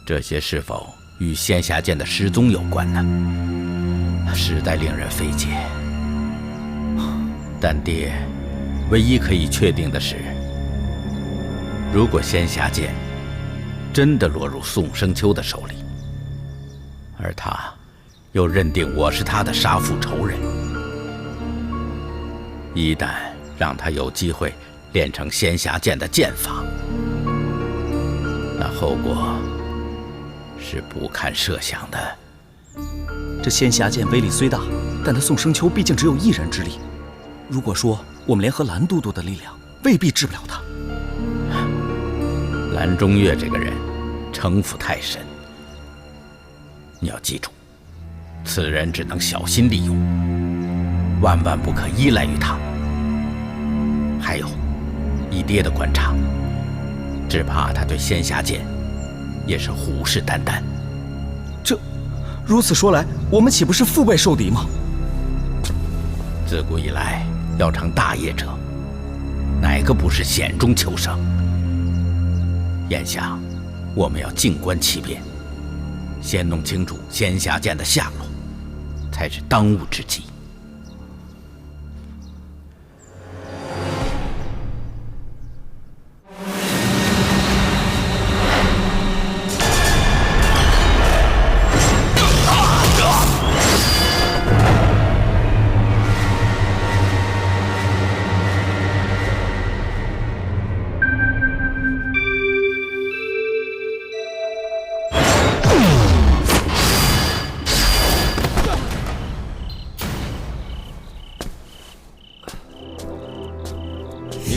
这些是否与仙霞剑的失踪有关呢？实在令人费解。但爹，唯一可以确定的是，如果仙霞剑真的落入宋生秋的手里，而他又认定我是他的杀父仇人，一旦让他有机会练成仙霞剑的剑法，那后果是不堪设想的。这仙霞剑威力虽大，但他宋生秋毕竟只有一人之力。如果说我们联合蓝都督的力量，未必治不了他。蓝中岳这个人城府太深，你要记住，此人只能小心利用，万万不可依赖于他。还有，以爹的观察，只怕他对仙霞剑也是虎视眈眈。如此说来，我们岂不是腹背受敌吗？自古以来，要成大业者，哪个不是险中求胜？眼下，我们要静观其变，先弄清楚仙霞剑的下落，才是当务之急。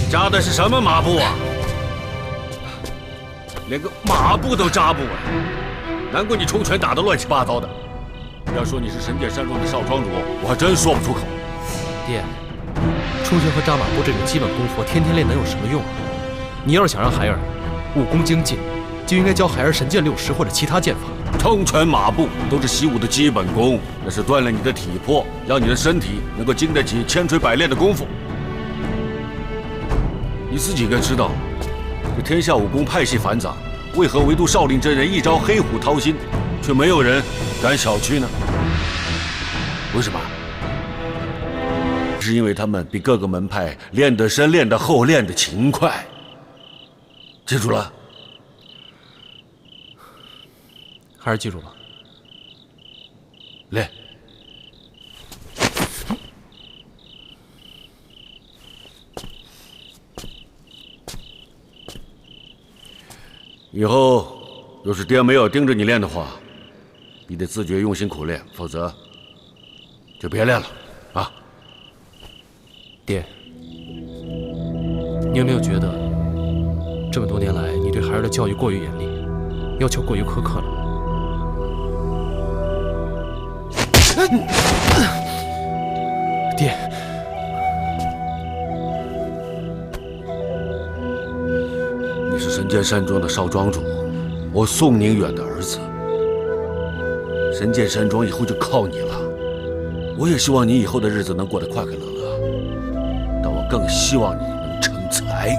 扎的是什么马步啊？连个马步都扎不稳，难怪你冲拳打得乱七八糟的。要说你是神剑山庄的少庄主，我还真说不出口。爹，冲拳和扎马步这种基本功夫，天天练能有什么用啊？你要是想让孩儿武功精进，就应该教孩儿神剑60或者其他剑法。冲拳马步都是习武的基本功，那是锻炼你的体魄，让你的身体能够经得起千锤百炼的功夫。你自己该知道，这天下武功派系繁杂，为何唯独少林真人一招黑虎掏心，却没有人敢小觑呢？为什么？是因为他们比各个门派练得深、练得厚、练得勤快。记住了？孩儿记住了。练。以后要是爹没有盯着你练的话，你得自觉用心苦练，否则就别练了啊！爹，你有没有觉得这么多年来你对孩儿的教育过于严厉，要求过于苛刻了？爹，剑山庄的少庄主，我宋宁远的儿子。神剑山庄以后就靠你了。我也希望你以后的日子能过得快快乐乐，但我更希望你能成才。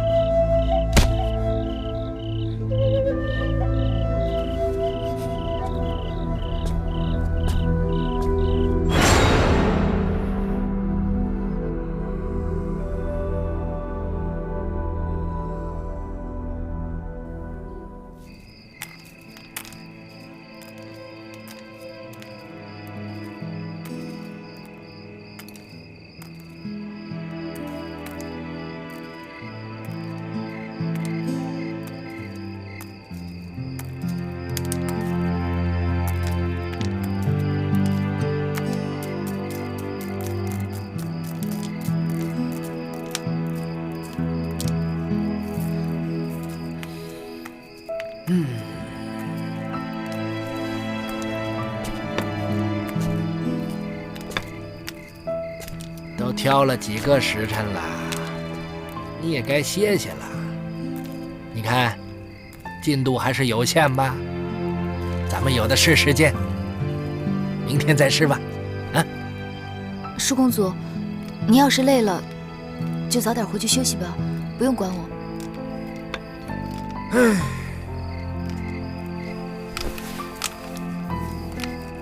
都挑了几个时辰了，你也该歇歇了。你看，进度还是有限吧？咱们有的是时间，明天再试吧。啊，舒公主，你要是累了，就早点回去休息吧，不用管我。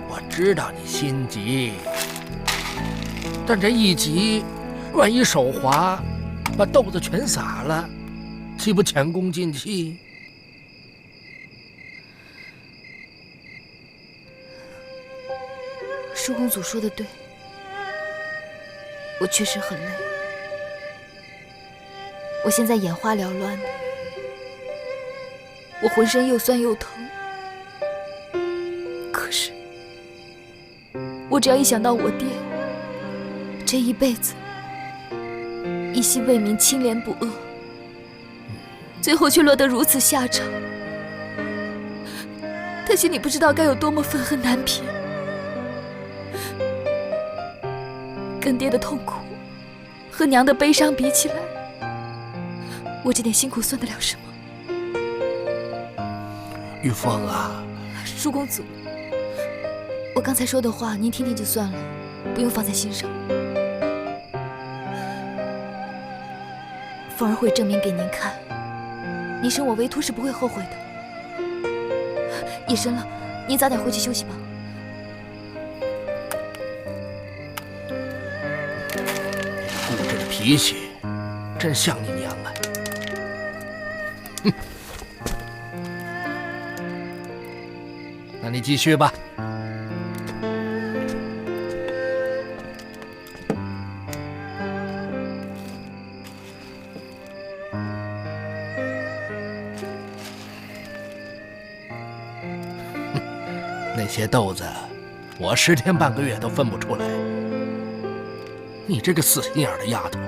我知道你心急，但这一急，万一手滑，把豆子全洒了，岂不前功尽弃？舒公主说的对，我确实很累，我现在眼花缭乱的，我浑身又酸又疼。可是，我只要一想到我爹这一辈子一心为民、清廉不阿，最后却落得如此下场，他心里不知道该有多么愤恨难平。跟爹的痛苦和娘的悲伤比起来，我这点辛苦算得了什么？玉凤啊，舒公主，我刚才说的话您听听就算了，不用放在心上。凤儿会证明给您看，你生我为徒是不会后悔的。夜深了，您早点回去休息吧。顾着的脾气，真像你娘啊！哼，那你继续吧。那些豆子，我10天半个月都分不出来。你这个死心眼的丫头！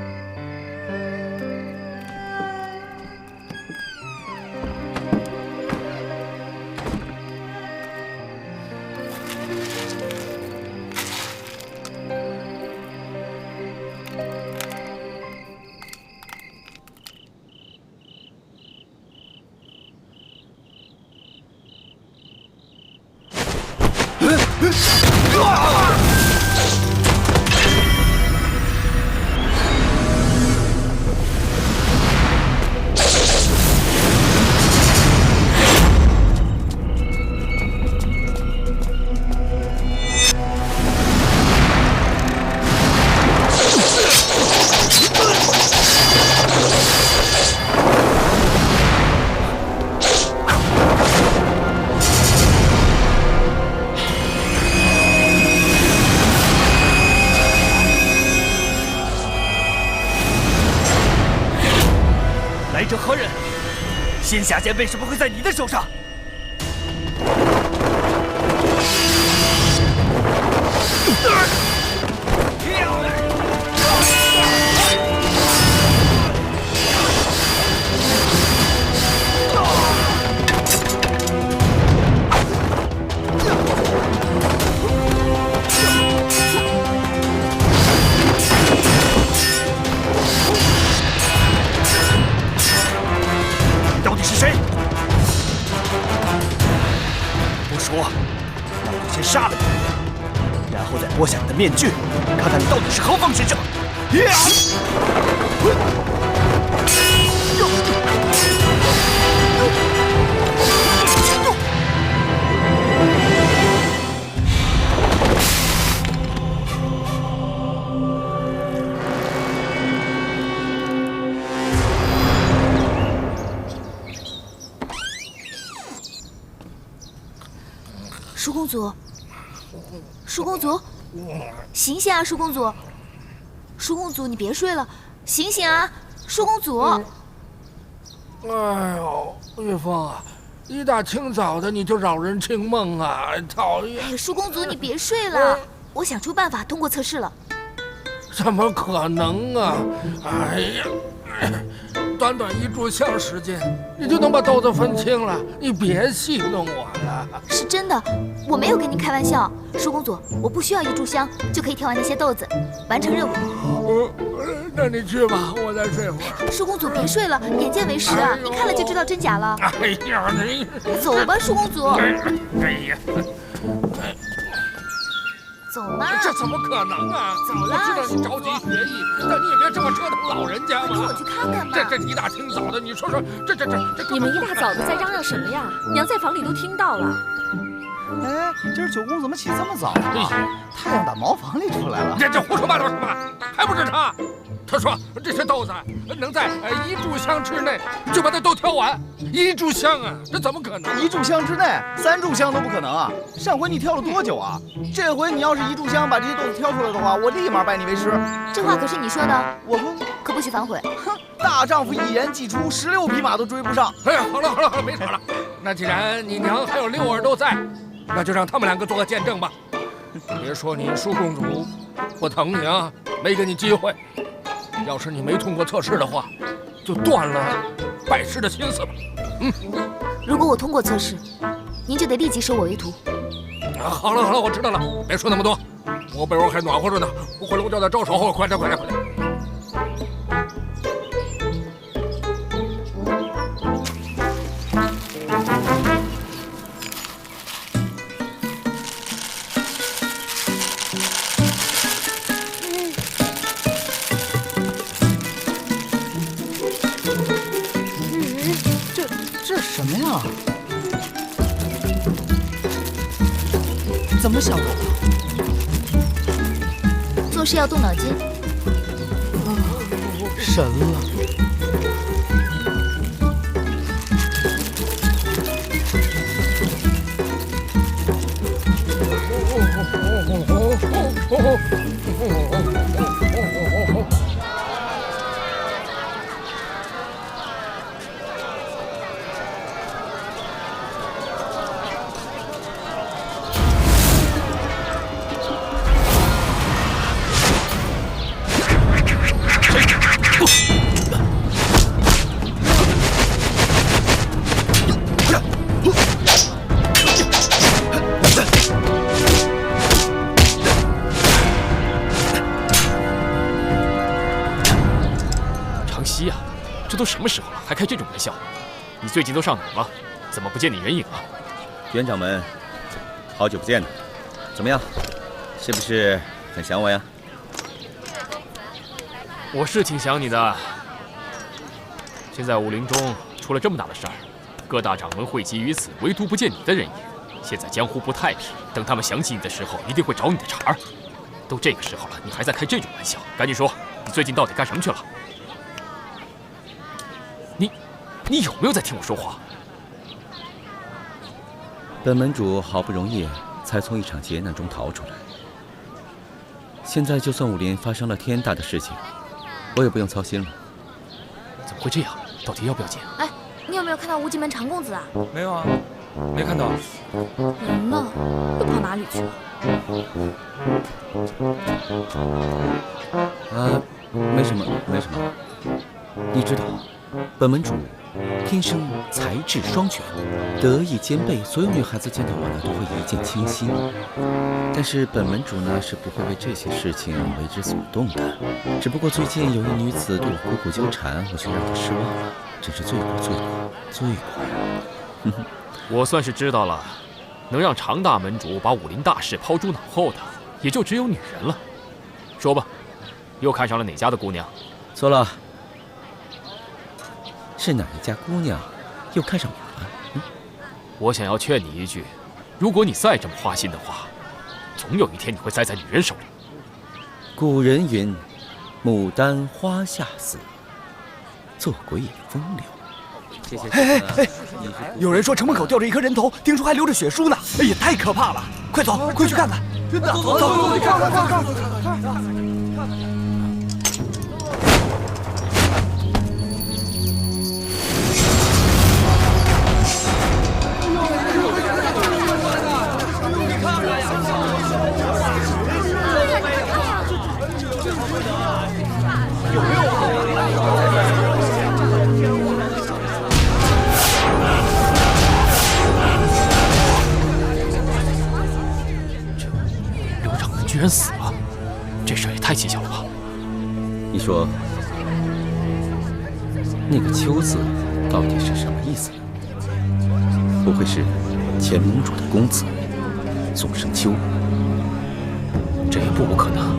来者何人？仙侠剑为什么会在你的手上？到底是谁？先杀了你，然后再剥下你的面具，看看你到底是何方神圣。舒公主，舒公主，醒醒啊，舒公主！舒公主，你别睡了，醒醒啊，舒公主！哎呦，玉凤啊，一大清早的你就扰人清梦啊，讨厌！哎，舒公主，你别睡了，我想出办法通过测试了。怎么可能啊！哎呀，短短一炷香时间，你就能把豆子分清了？你别戏弄我了。是真的，我没有跟您开玩笑。舒公主，我不需要一炷香就可以挑完那些豆子，完成任务。那你去吧，我再睡会儿。舒公主别睡了，眼见为实啊！您看了就知道真假了。哎呀，你走吧，舒公主。哎呀。走吧，这怎么可能啊！走了，我知道你着急学艺，但你也别这么折腾老人家嘛。跟我去看看吧。这一大清早的，你说这，你们一大早的在嚷嚷什么呀？娘在房里都听到了。哎，今儿九公怎么起这么早啊？太阳打茅房里出来了。这胡说八道什么？还不是他？他说这些豆子能在一炷香之内就把它都挑完。一炷香啊，这怎么可能？一炷香之内，3炷香都不可能啊！上回你挑了多久啊？这回你要是一炷香把这些豆子挑出来的话，我立马拜你为师。这话可是你说的，我可不许反悔。哼，大丈夫一言既出，16匹马都追不上。哎呀，好了，别吵了。那既然你娘还有6儿都在，那就让他们2个做个见证吧。别说你舒公主不疼你啊，没给你机会。要是你没通过测试的话，就断了拜师的心思吧。如果我通过测试，您就得立即收我为徒。好了，我知道了，别说那么多。我被窝还暖和着呢，我回笼觉再招手。快点！这什么呀？怎么想的？做事要动脑筋。神了！这都什么时候了，还开这种玩笑？你最近都上哪儿了？怎么不见你人影了？袁掌门，好久不见了，怎么样？是不是很想我呀？我是挺想你的。现在武林中出了这么大的事儿，各大掌门汇集于此，唯独不见你的人影。现在江湖不太平，等他们想起你的时候，一定会找你的茬儿。都这个时候了，你还在开这种玩笑？赶紧说，你最近到底干什么去了？你有没有在听我说话？本门主好不容易才从一场劫难中逃出来，现在就算武林发生了天大的事情，我也不用操心了。怎么会这样？到底要不要紧？哎，你有没有看到无极门常公子啊？没有啊，没看到。人呢？又跑哪里去了？没什么。你知道，本门主天生才智双全，德艺兼备，所有女孩子见到我呢都会一见倾心。但是本门主呢是不会为这些事情为之所动的。只不过最近有一女子对我苦苦纠缠，我却让她失望了，真是罪过呀！我算是知道了，能让常大门主把武林大事抛诸脑后的，也就只有女人了。说吧，又看上了哪家的姑娘？错了，是哪一家姑娘又看上我了？我想要劝你一句，如果你再这么花心的话，总有一天你会栽在女人手里。古人云：“牡丹花下死，做鬼也风流。”谢谢。哎！有人说城门口吊着一颗人头，听说还流着血书呢。哎呀，太可怕了！快走，快去看看！真的，走，看。居然死了，这事儿也太蹊跷了吧？你说，那个“秋”字到底是什么意思呢？不会是前盟主的公子宋生秋？这也不无可能。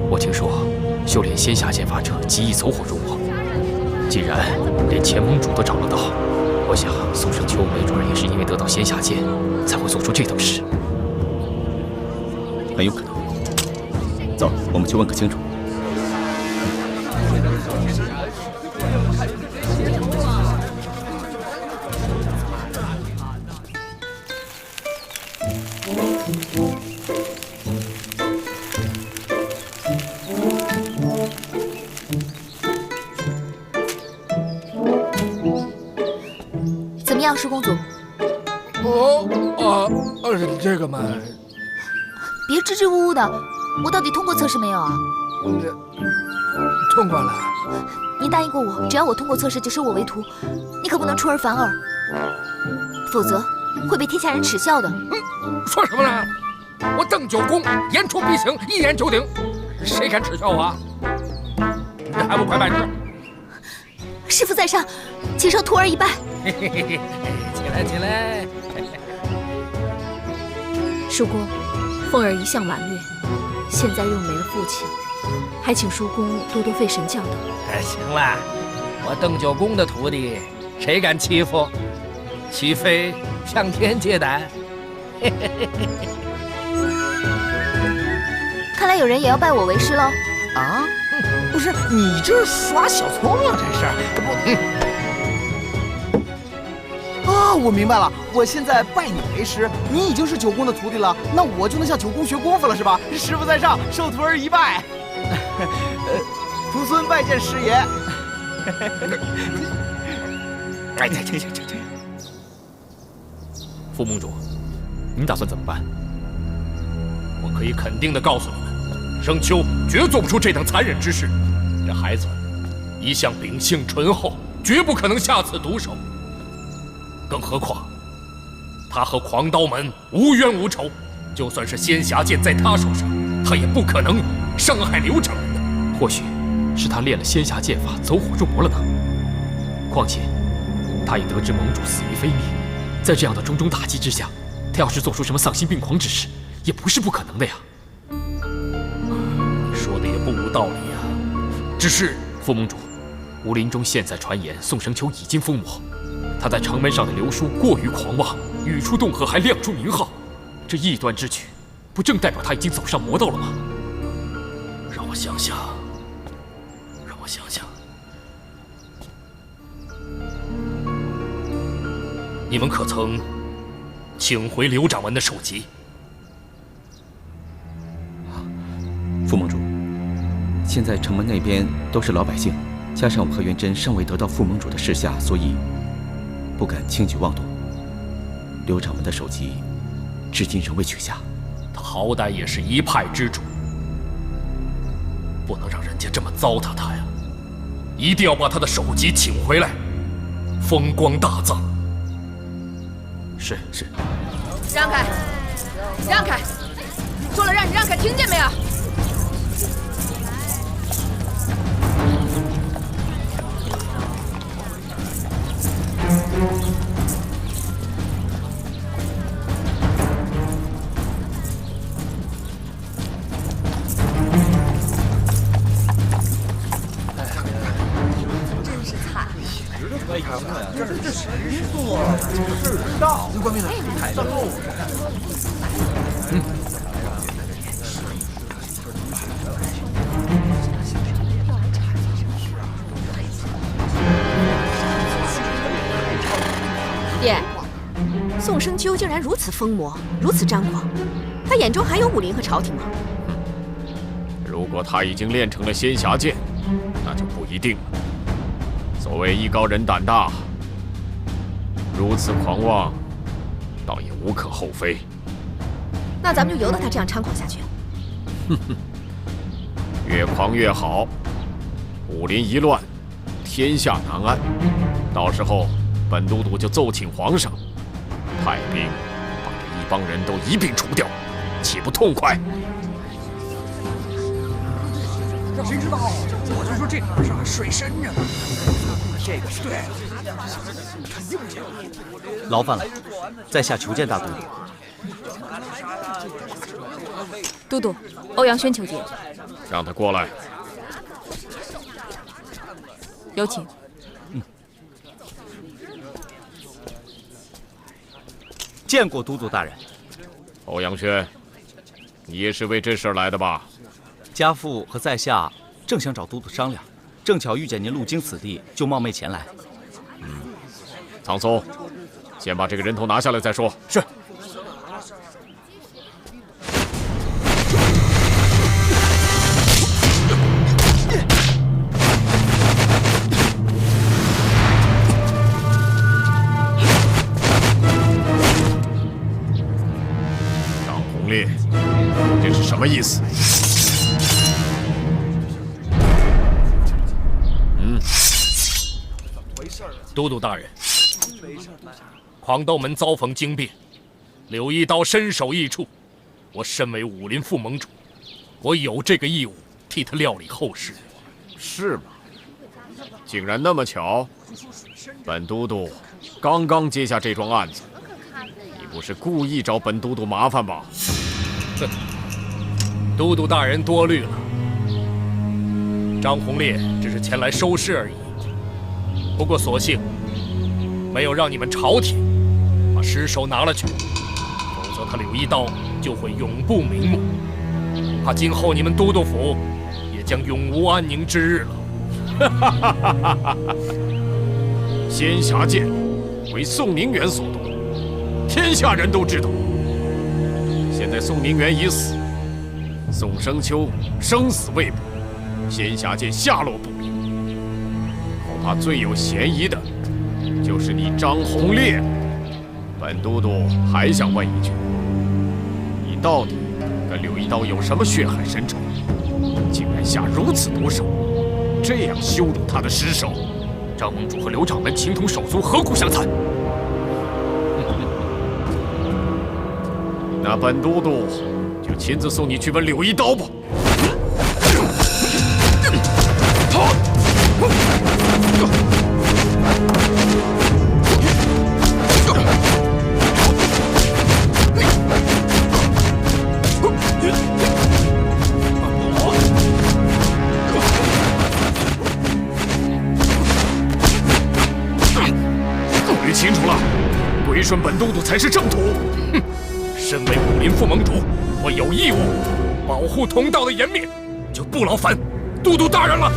我听说，修炼仙侠剑法者极易走火入魔。既然连前盟主都找得到，我想宋生秋没准也是因为得到仙侠剑，才会做出这等事。很有可能。走，我们去问个清楚。怎么样，施公主？这个嘛，别支支吾吾的，我到底通过测试没有啊？通过了。你答应过我，只要我通过测试就收我为徒，你可不能出尔反尔，否则会被天下人耻笑的。说什么呢？我邓九公言出必行，一言九鼎，谁敢耻笑我啊？你还不快办事！师父在上，请受徒儿一拜。起来，起来。叔公，凤儿一向婉略，现在又没了父亲，还请叔公多多费神教导。行了，我邓九公的徒弟，谁敢欺负？岂非向天借胆？看来有人也要拜我为师喽。啊？不是，你这耍小聪明，这是啊，我明白了，我现在拜你为师，你已经是九公的徒弟了，那我就能向九公学功夫了，是吧？师父在上，受徒儿一拜。徒孙拜见师爷。哎，这。副盟主，您打算怎么办？我可以肯定地告诉你们，生秋绝做不出这等残忍之事。这孩子一向秉性醇厚，绝不可能下此毒手。更何况，他和狂刀门无冤无仇，就算是仙侠剑在他手上，他也不可能伤害刘掌门的。或许是他练了仙侠剑法，走火入魔了呢。况且，他也得知盟主死于非命，在这样的种种打击之下，他要是做出什么丧心病狂之事，也不是不可能的呀。你说的也不无道理呀。只是副盟主，武林中现在传言宋生秋已经疯魔。他在城门上的流书过于狂妄，语出恫吓，还亮出名号，这异端之举，不正代表他已经走上魔道了吗？让我想想。你们可曾请回刘掌门的首级？副盟主，现在城门那边都是老百姓，加上我和元贞尚未得到副盟主的示下，所以不敢轻举妄动。刘掌门的首级至今仍未取下。他好歹也是一派之主，不能让人家这么糟蹋他呀！一定要把他的首级请回来，风光大葬。是。让开，让开！说了让你让开，听见没有？爹，宋生秋竟然如此疯魔，如此张狂，他眼中还有武林和朝廷吗？如果他已经练成了仙侠剑，那就不一定了。所谓艺高人胆大，如此狂妄，倒也无可厚非。那咱们就由得他这样猖狂下去。哼哼，越狂越好，武林一乱，天下难安。到时候本都督就奏请皇上，派兵把这一帮人都一并除掉，岂不痛快？谁知道？我就说这哪是水深着呢。这个是对，肯定不行。劳烦了，在下求见大都督。都督，欧阳轩求见。让他过来。有请。见过都督大人。欧阳轩，你也是为这事儿来的吧？家父和在下正想找都督商量，正巧遇见您路经此地，就冒昧前来。苍松，先把这个人头拿下来再说。是。张红烈，这是什么意思？都督大人，狂斗门遭逢惊变，柳一刀身首异处。我身为武林副盟主，我有这个义务替他料理后事。是吗？竟然那么巧！本都督刚刚接下这桩案子，你不是故意找本都督麻烦吧？哼，都督大人多虑了。张红烈只是前来收尸而已。不过所幸没有让你们朝廷把尸首拿了去，否则他柳一刀就会永不瞑目，恐怕今后你们都督府也将永无安宁之日了。仙侠剑为宋宁远所夺，天下人都知道。现在宋宁远已死，宋生秋生死未卜，仙侠剑下落不明。恐怕最有嫌疑的就是你张红烈。本都督还想问一句，你到底跟柳一刀有什么血海深仇？竟然下如此毒手，这样羞辱他的尸首。张盟主和刘掌门情同手足，何苦相残？那本都督就亲自送你去问柳一刀吧。考虑清楚了，归顺本都督才是正途。哼！身为武林副盟主，我有义务保护同道的颜面，就不劳烦都督大人了。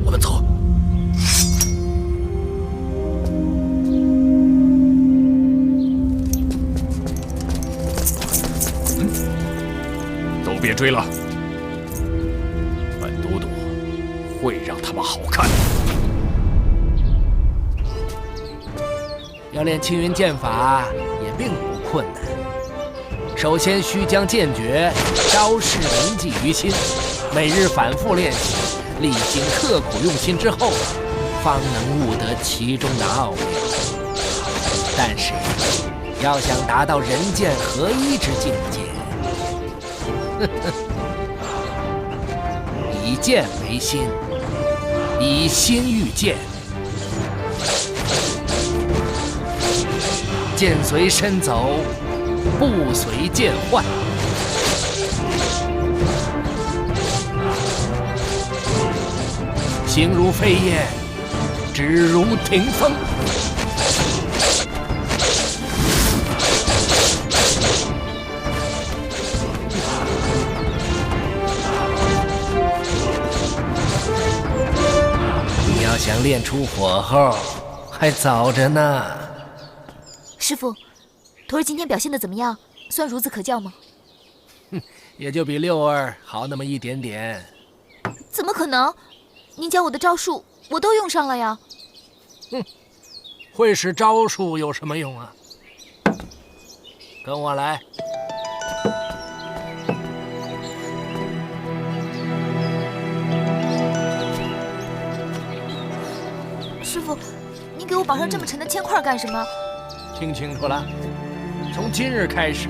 我们走。都别追了，本都督会让他们好看。要练青云剑法也并不困难，首先需将剑诀招式铭记于心，每日反复练习，历经刻苦用心之后，方能悟得其中的奥妙。但是，要想达到人剑合一之境界，以剑为心，以心御剑。剑随身走，不随剑换。行如飞燕，止如霆锋。你要想练出火候，还早着呢。师傅，徒儿今天表现的怎么样？算孺子可教吗？也就比六儿好那么一点点。怎么可能？您教我的招数，我都用上了呀。哼，会使招数有什么用啊？跟我来。师傅，您给我绑上这么沉的铅块干什么？听清楚了，从今日开始，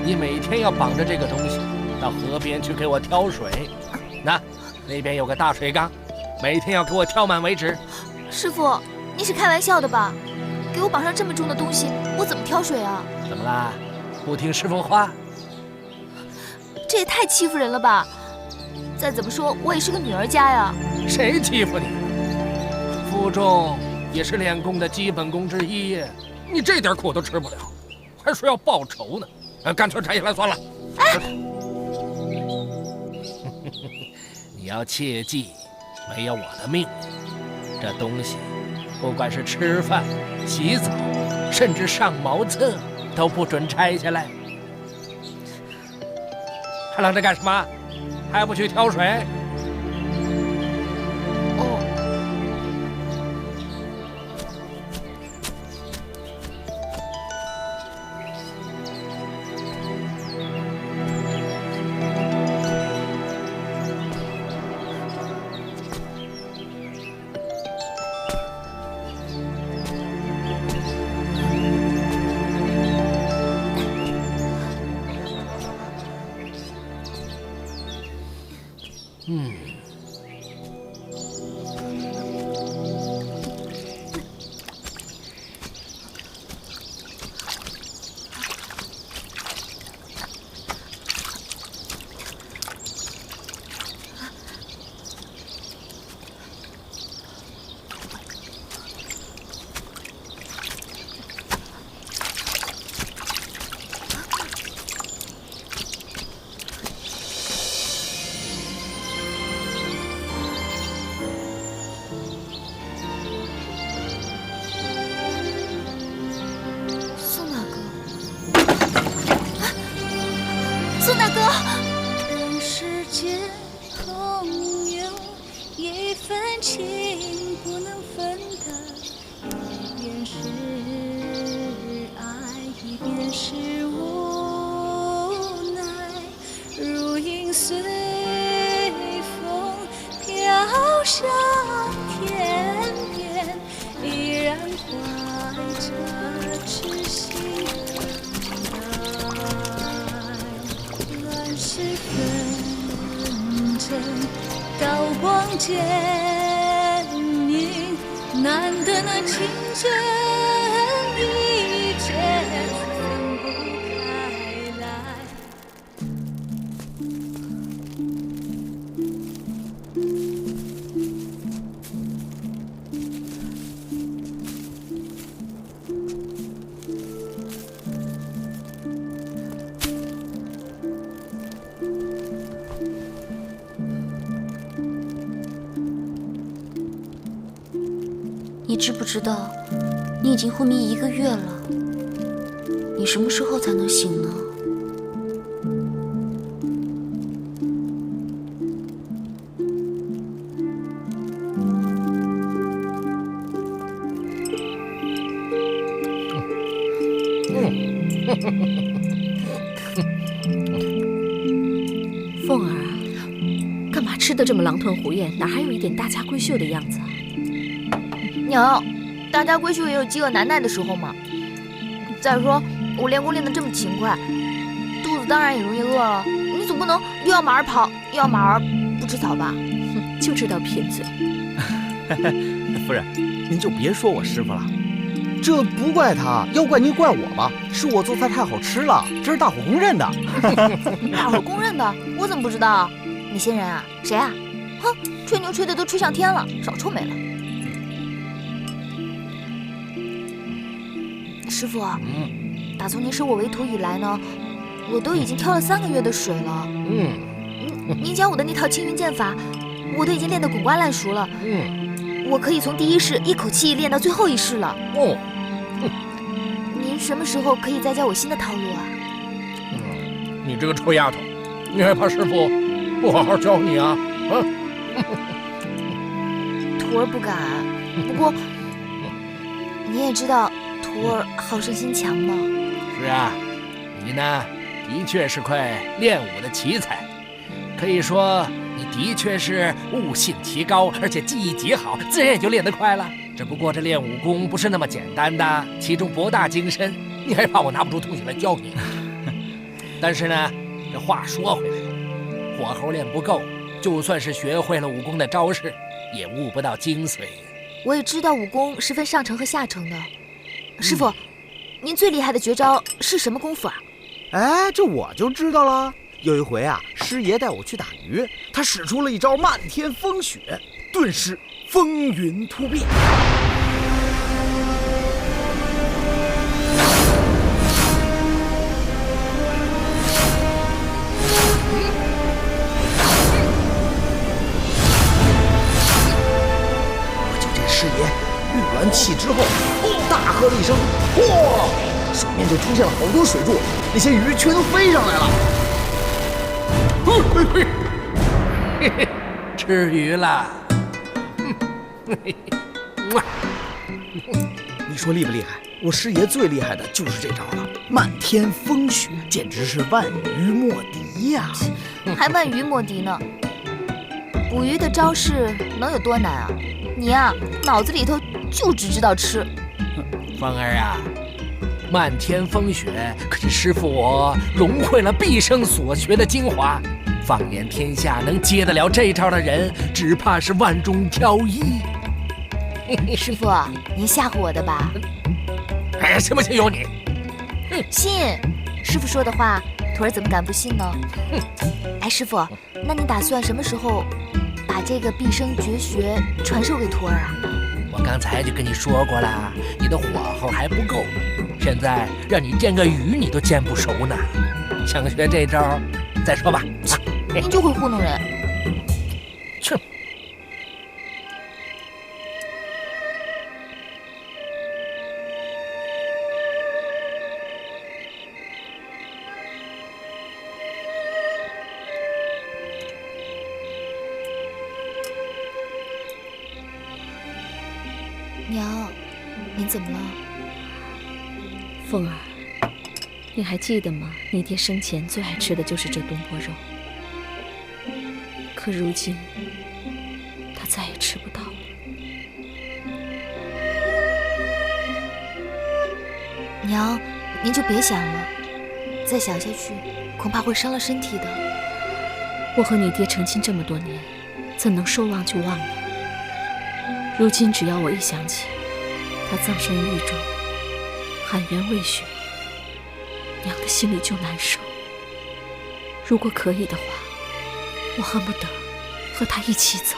你每天要绑着这个东西，到河边去给我挑水。那边有个大水缸，每天要给我挑满为止。师傅，你是开玩笑的吧？给我绑上这么重的东西，我怎么挑水啊？怎么啦？不听师傅话？这也太欺负人了吧！再怎么说，我也是个女儿家呀。谁欺负你？负重也是练功的基本功之一，你这点苦都吃不了，还说要报仇呢？干脆拆下来算了。哎，你要切记，没有我的命令，这东西，不管是吃饭、洗澡，甚至上茅厕，都不准拆下来。还愣着干什么？还不去挑水？宋大哥，人世间空有一份情不能分的，一边是爱，一边是无奈，如影随风飘向天边，依然怀着痴心是纷争，刀光剑影，难得那情真意切，分不开来。你知不知道，你已经昏迷1个月了？你什么时候才能醒呢？凤儿，干嘛吃得这么狼吞虎咽？哪还有一点大家闺秀的样子啊？娘，大家闺秀也有饥饿难耐的时候嘛。再说，我练功练得这么勤快，肚子当然也容易饿了。你总不能又要马儿跑，又要马儿不吃草吧？哼，就知道贫嘴。夫人，您就别说我师傅了，这不怪他，要怪你怪我吧？是我做菜太好吃了，这是大伙公认的。大伙公认的，我怎么不知道？你先人啊？谁啊？哼，吹牛吹的都吹上天了，少臭美了。师傅，打从您收我为徒以来呢，我都已经挑了3个月的水了。您教我的那套青云剑法，我都已经练得滚瓜烂熟了。我可以从第1式一口气练到最后1式了。您什么时候可以再教我新的套路啊？你这个臭丫头，你还怕师傅不好好教你啊？徒儿不敢。不过你也知道，徒儿好胜心强嘛。是啊，你呢，的确是块练武的奇才，可以说你的确是悟性极高，而且技艺极好，自然也就练得快了。只不过这练武功不是那么简单的，其中博大精深，你还怕我拿不出东西来教你？但是呢，这话说回来，火候练不够，就算是学会了武功的招式，也悟不到精髓。我也知道武功是分上乘和下乘的。师傅，您最厉害的绝招是什么功夫啊？哎，这我就知道了。有一回啊，师爷带我去打鱼，他使出了一招漫天风雪，顿时风云突变。我就见师爷运完气之后，大喝了一声“嚯”，水面就出现了好多水柱，那些鱼全都飞上来了。嘿嘿，吃鱼了。你说厉不厉害？我师爷最厉害的就是这招了，漫天风雪，简直是万鱼莫敌呀！还万鱼莫敌呢。捕鱼的招式能有多难啊？你啊，脑子里头就只知道吃。芳儿啊，漫天风雪可是师傅我融汇了毕生所学的精华。放眼天下，能接得了这招的人，只怕是万中挑一。师傅，您吓唬我的吧？哎，信不信由你。信，师傅说的话，徒儿怎么敢不信呢？哎，师傅，那你打算什么时候把这个毕生绝学传授给徒儿啊？我刚才就跟你说过了，你的火候还不够，现在让你煎个鱼，你都煎不熟呢。想学这招，再说吧。您就会糊弄人。去。娘，您怎么了？凤儿，你还记得吗？你爹生前最爱吃的就是这东坡肉，可如今他再也吃不到了。娘，您就别想了，再想下去恐怕会伤了身体的。我和你爹成亲这么多年，怎能说忘就忘呢？如今只要我一想起他葬身狱中，喊冤未雪，娘的心里就难受。如果可以的话，我恨不得和他一起走。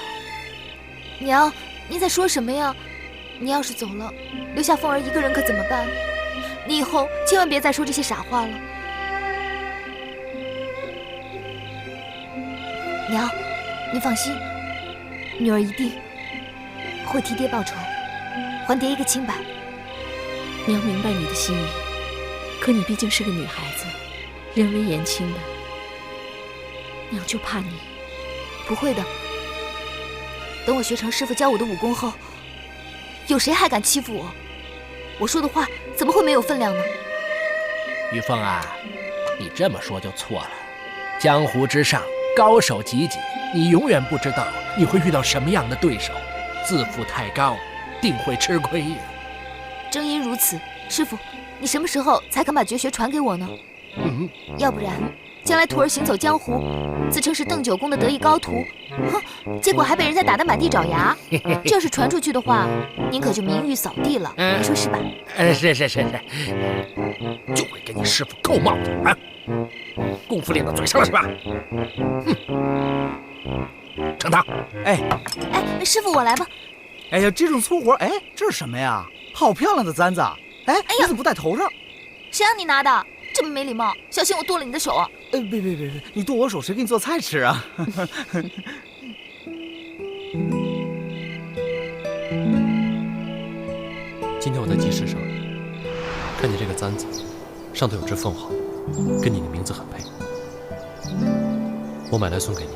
娘，您在说什么呀？你要是走了，留下凤儿一个人可怎么办？你以后千万别再说这些傻话了。娘，您放心，女儿一定会替爹报仇，还爹一个清白。娘明白你的心意，可你毕竟是个女孩子，人微言轻的，娘就怕你。不会的，等我学成师傅教我的武功后，有谁还敢欺负我？我说的话怎么会没有分量呢？玉凤啊，你这么说就错了。江湖之上高手济济，你永远不知道你会遇到什么样的对手，自负太高，定会吃亏呀。正因如此，师傅，你什么时候才肯把绝学传给我呢？要不然，将来徒儿行走江湖，自称是邓九公的得意高徒，哼，结果还被人家打得满地找牙。这要是传出去的话，您可就名誉扫地了，你说是吧？是，就会给你师傅扣帽子啊！功夫练到嘴上了是吧？程堂，哎，师傅我来吧。哎呀，这种粗活，哎，这是什么呀？好漂亮的簪子！哎，你怎么不戴头上？谁让你拿的？这么没礼貌，小心我剁了你的手啊！别，你剁我手，谁给你做菜吃啊？今天我在集市上看见这个簪子，上头有只凤凰，跟你的名字很配，我买来送给你，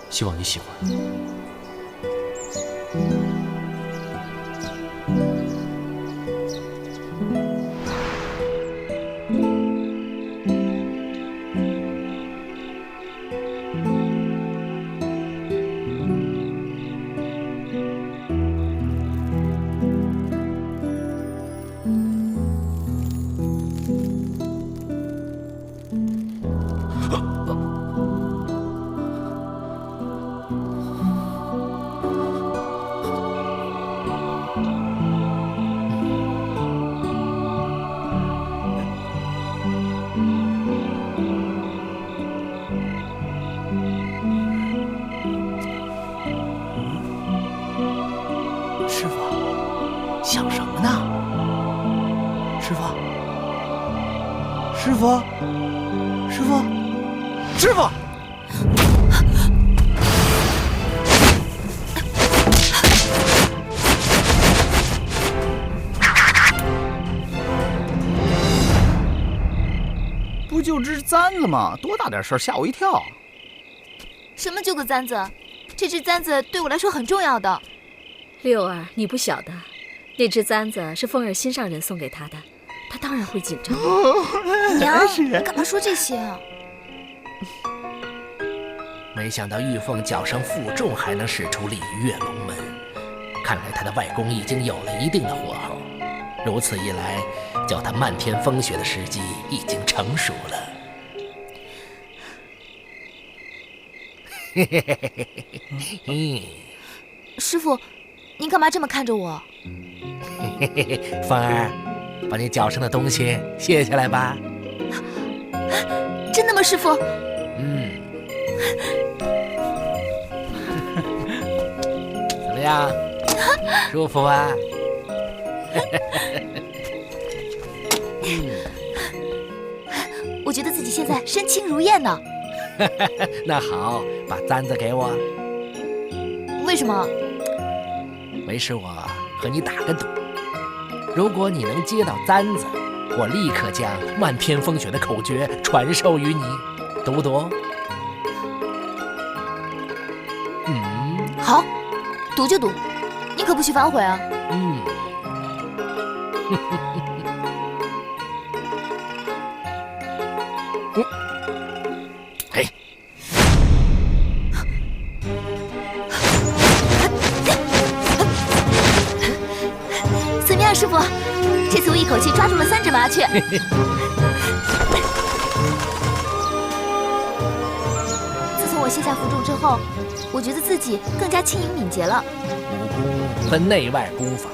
希望你喜欢。想什么呢？师傅！不就只簪子吗？多大点事儿，吓我一跳。什么就个簪子？这只簪子对我来说很重要的。六儿，你不晓得，那只簪子是凤儿心上人送给她的，她当然会紧张。娘，你干嘛说这些啊？没想到玉凤脚上负重还能使出鲤鱼跃龙门，看来她的外公已经有了一定的火候。如此一来，叫她漫天风雪的时机已经成熟了。师傅，您干嘛这么看着我？凤儿，把你脚上的东西卸下来吧。真的吗，师傅？怎么样？舒服啊？我觉得自己现在身轻如燕呢。那好，把簪子给我。为什么？没事，我和你打个赌，如果你能接到簪子，我立刻将漫天风雪的口诀传授于你，赌不赌？好，赌就赌，你可不许反悔啊！嘿，怎么样，师傅？这次我一口气抓住了3只麻雀。自从我卸下负重之后，我觉得自己更加轻盈敏捷了。武功分内外功法，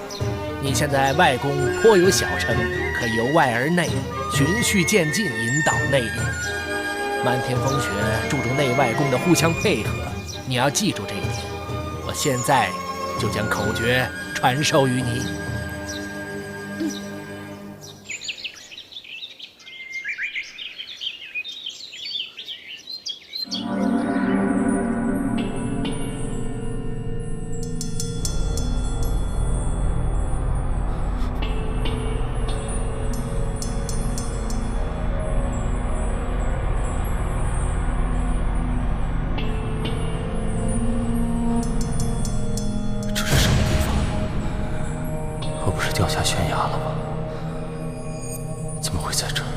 你现在外功颇有小成，可由外而内，循序渐进引导内力。漫天风雪注重内外功的互相配合，你要记住这一点。我现在就将口诀传授于你。掉下悬崖了吗？怎么会在这儿？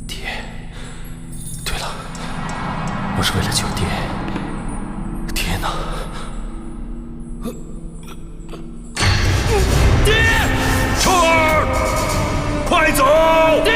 爹，对了，我是为了救爹。爹呢？爹，秋儿，快走！爹！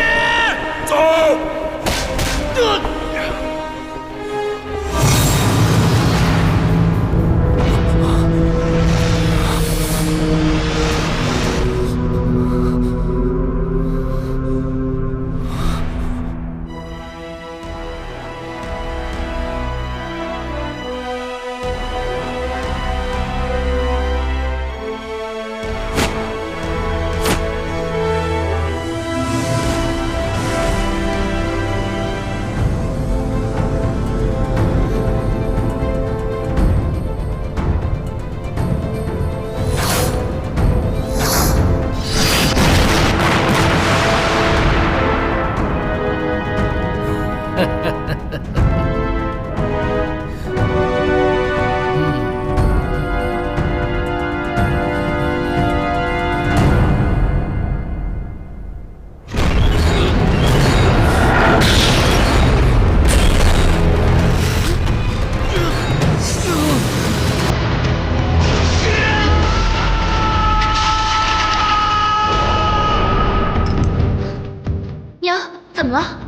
娘，怎么了？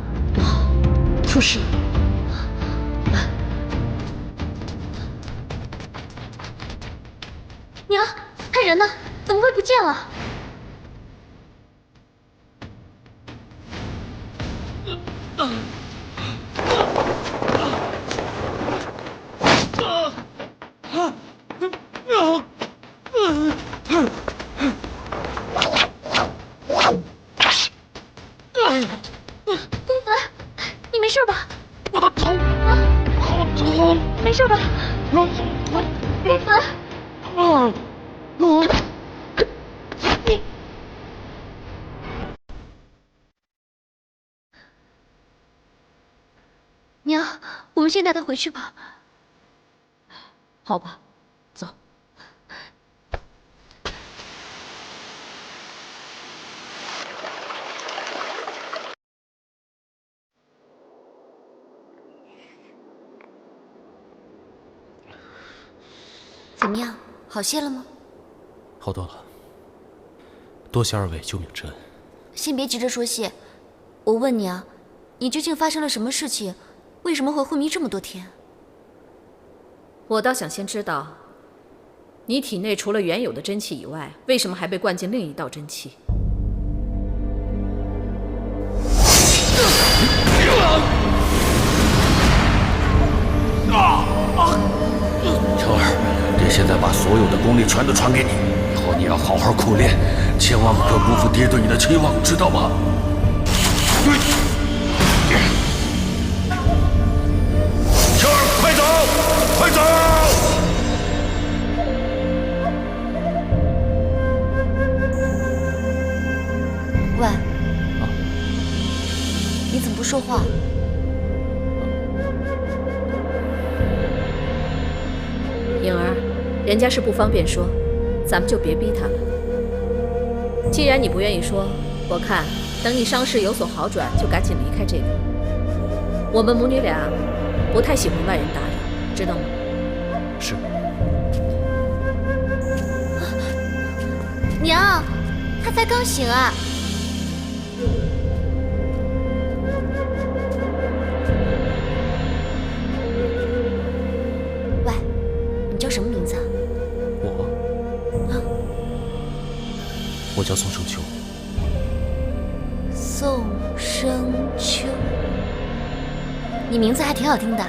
出事了！娘，他人呢？怎么会不见了？公子，你没事吧？我的头，好痛！没事吧？公子。娘，我们先带他回去吧。好吧，走。怎么样，好些了吗？好多了，多谢二位救命之恩。先别急着说谢，我问你啊，你究竟发生了什么事情？为什么会昏迷这么多天？我倒想先知道，你体内除了原有的真气以外，为什么还被灌进另一道真气？秋儿，爹现在把所有的功力全都传给你，以后你要好好苦练，千万不可辜负爹对你的期望，知道吗？秋儿，快走，快走！喂，你怎么不说话？颖儿，人家是不方便说，咱们就别逼他了。既然你不愿意说，我看等你伤势有所好转，就赶紧离开这里。我们母女俩不太喜欢外人打扰，知道吗？是。娘，他才刚醒啊！喂，你叫什么名字啊？我叫宋生秋。宋生秋，你名字还挺好听的。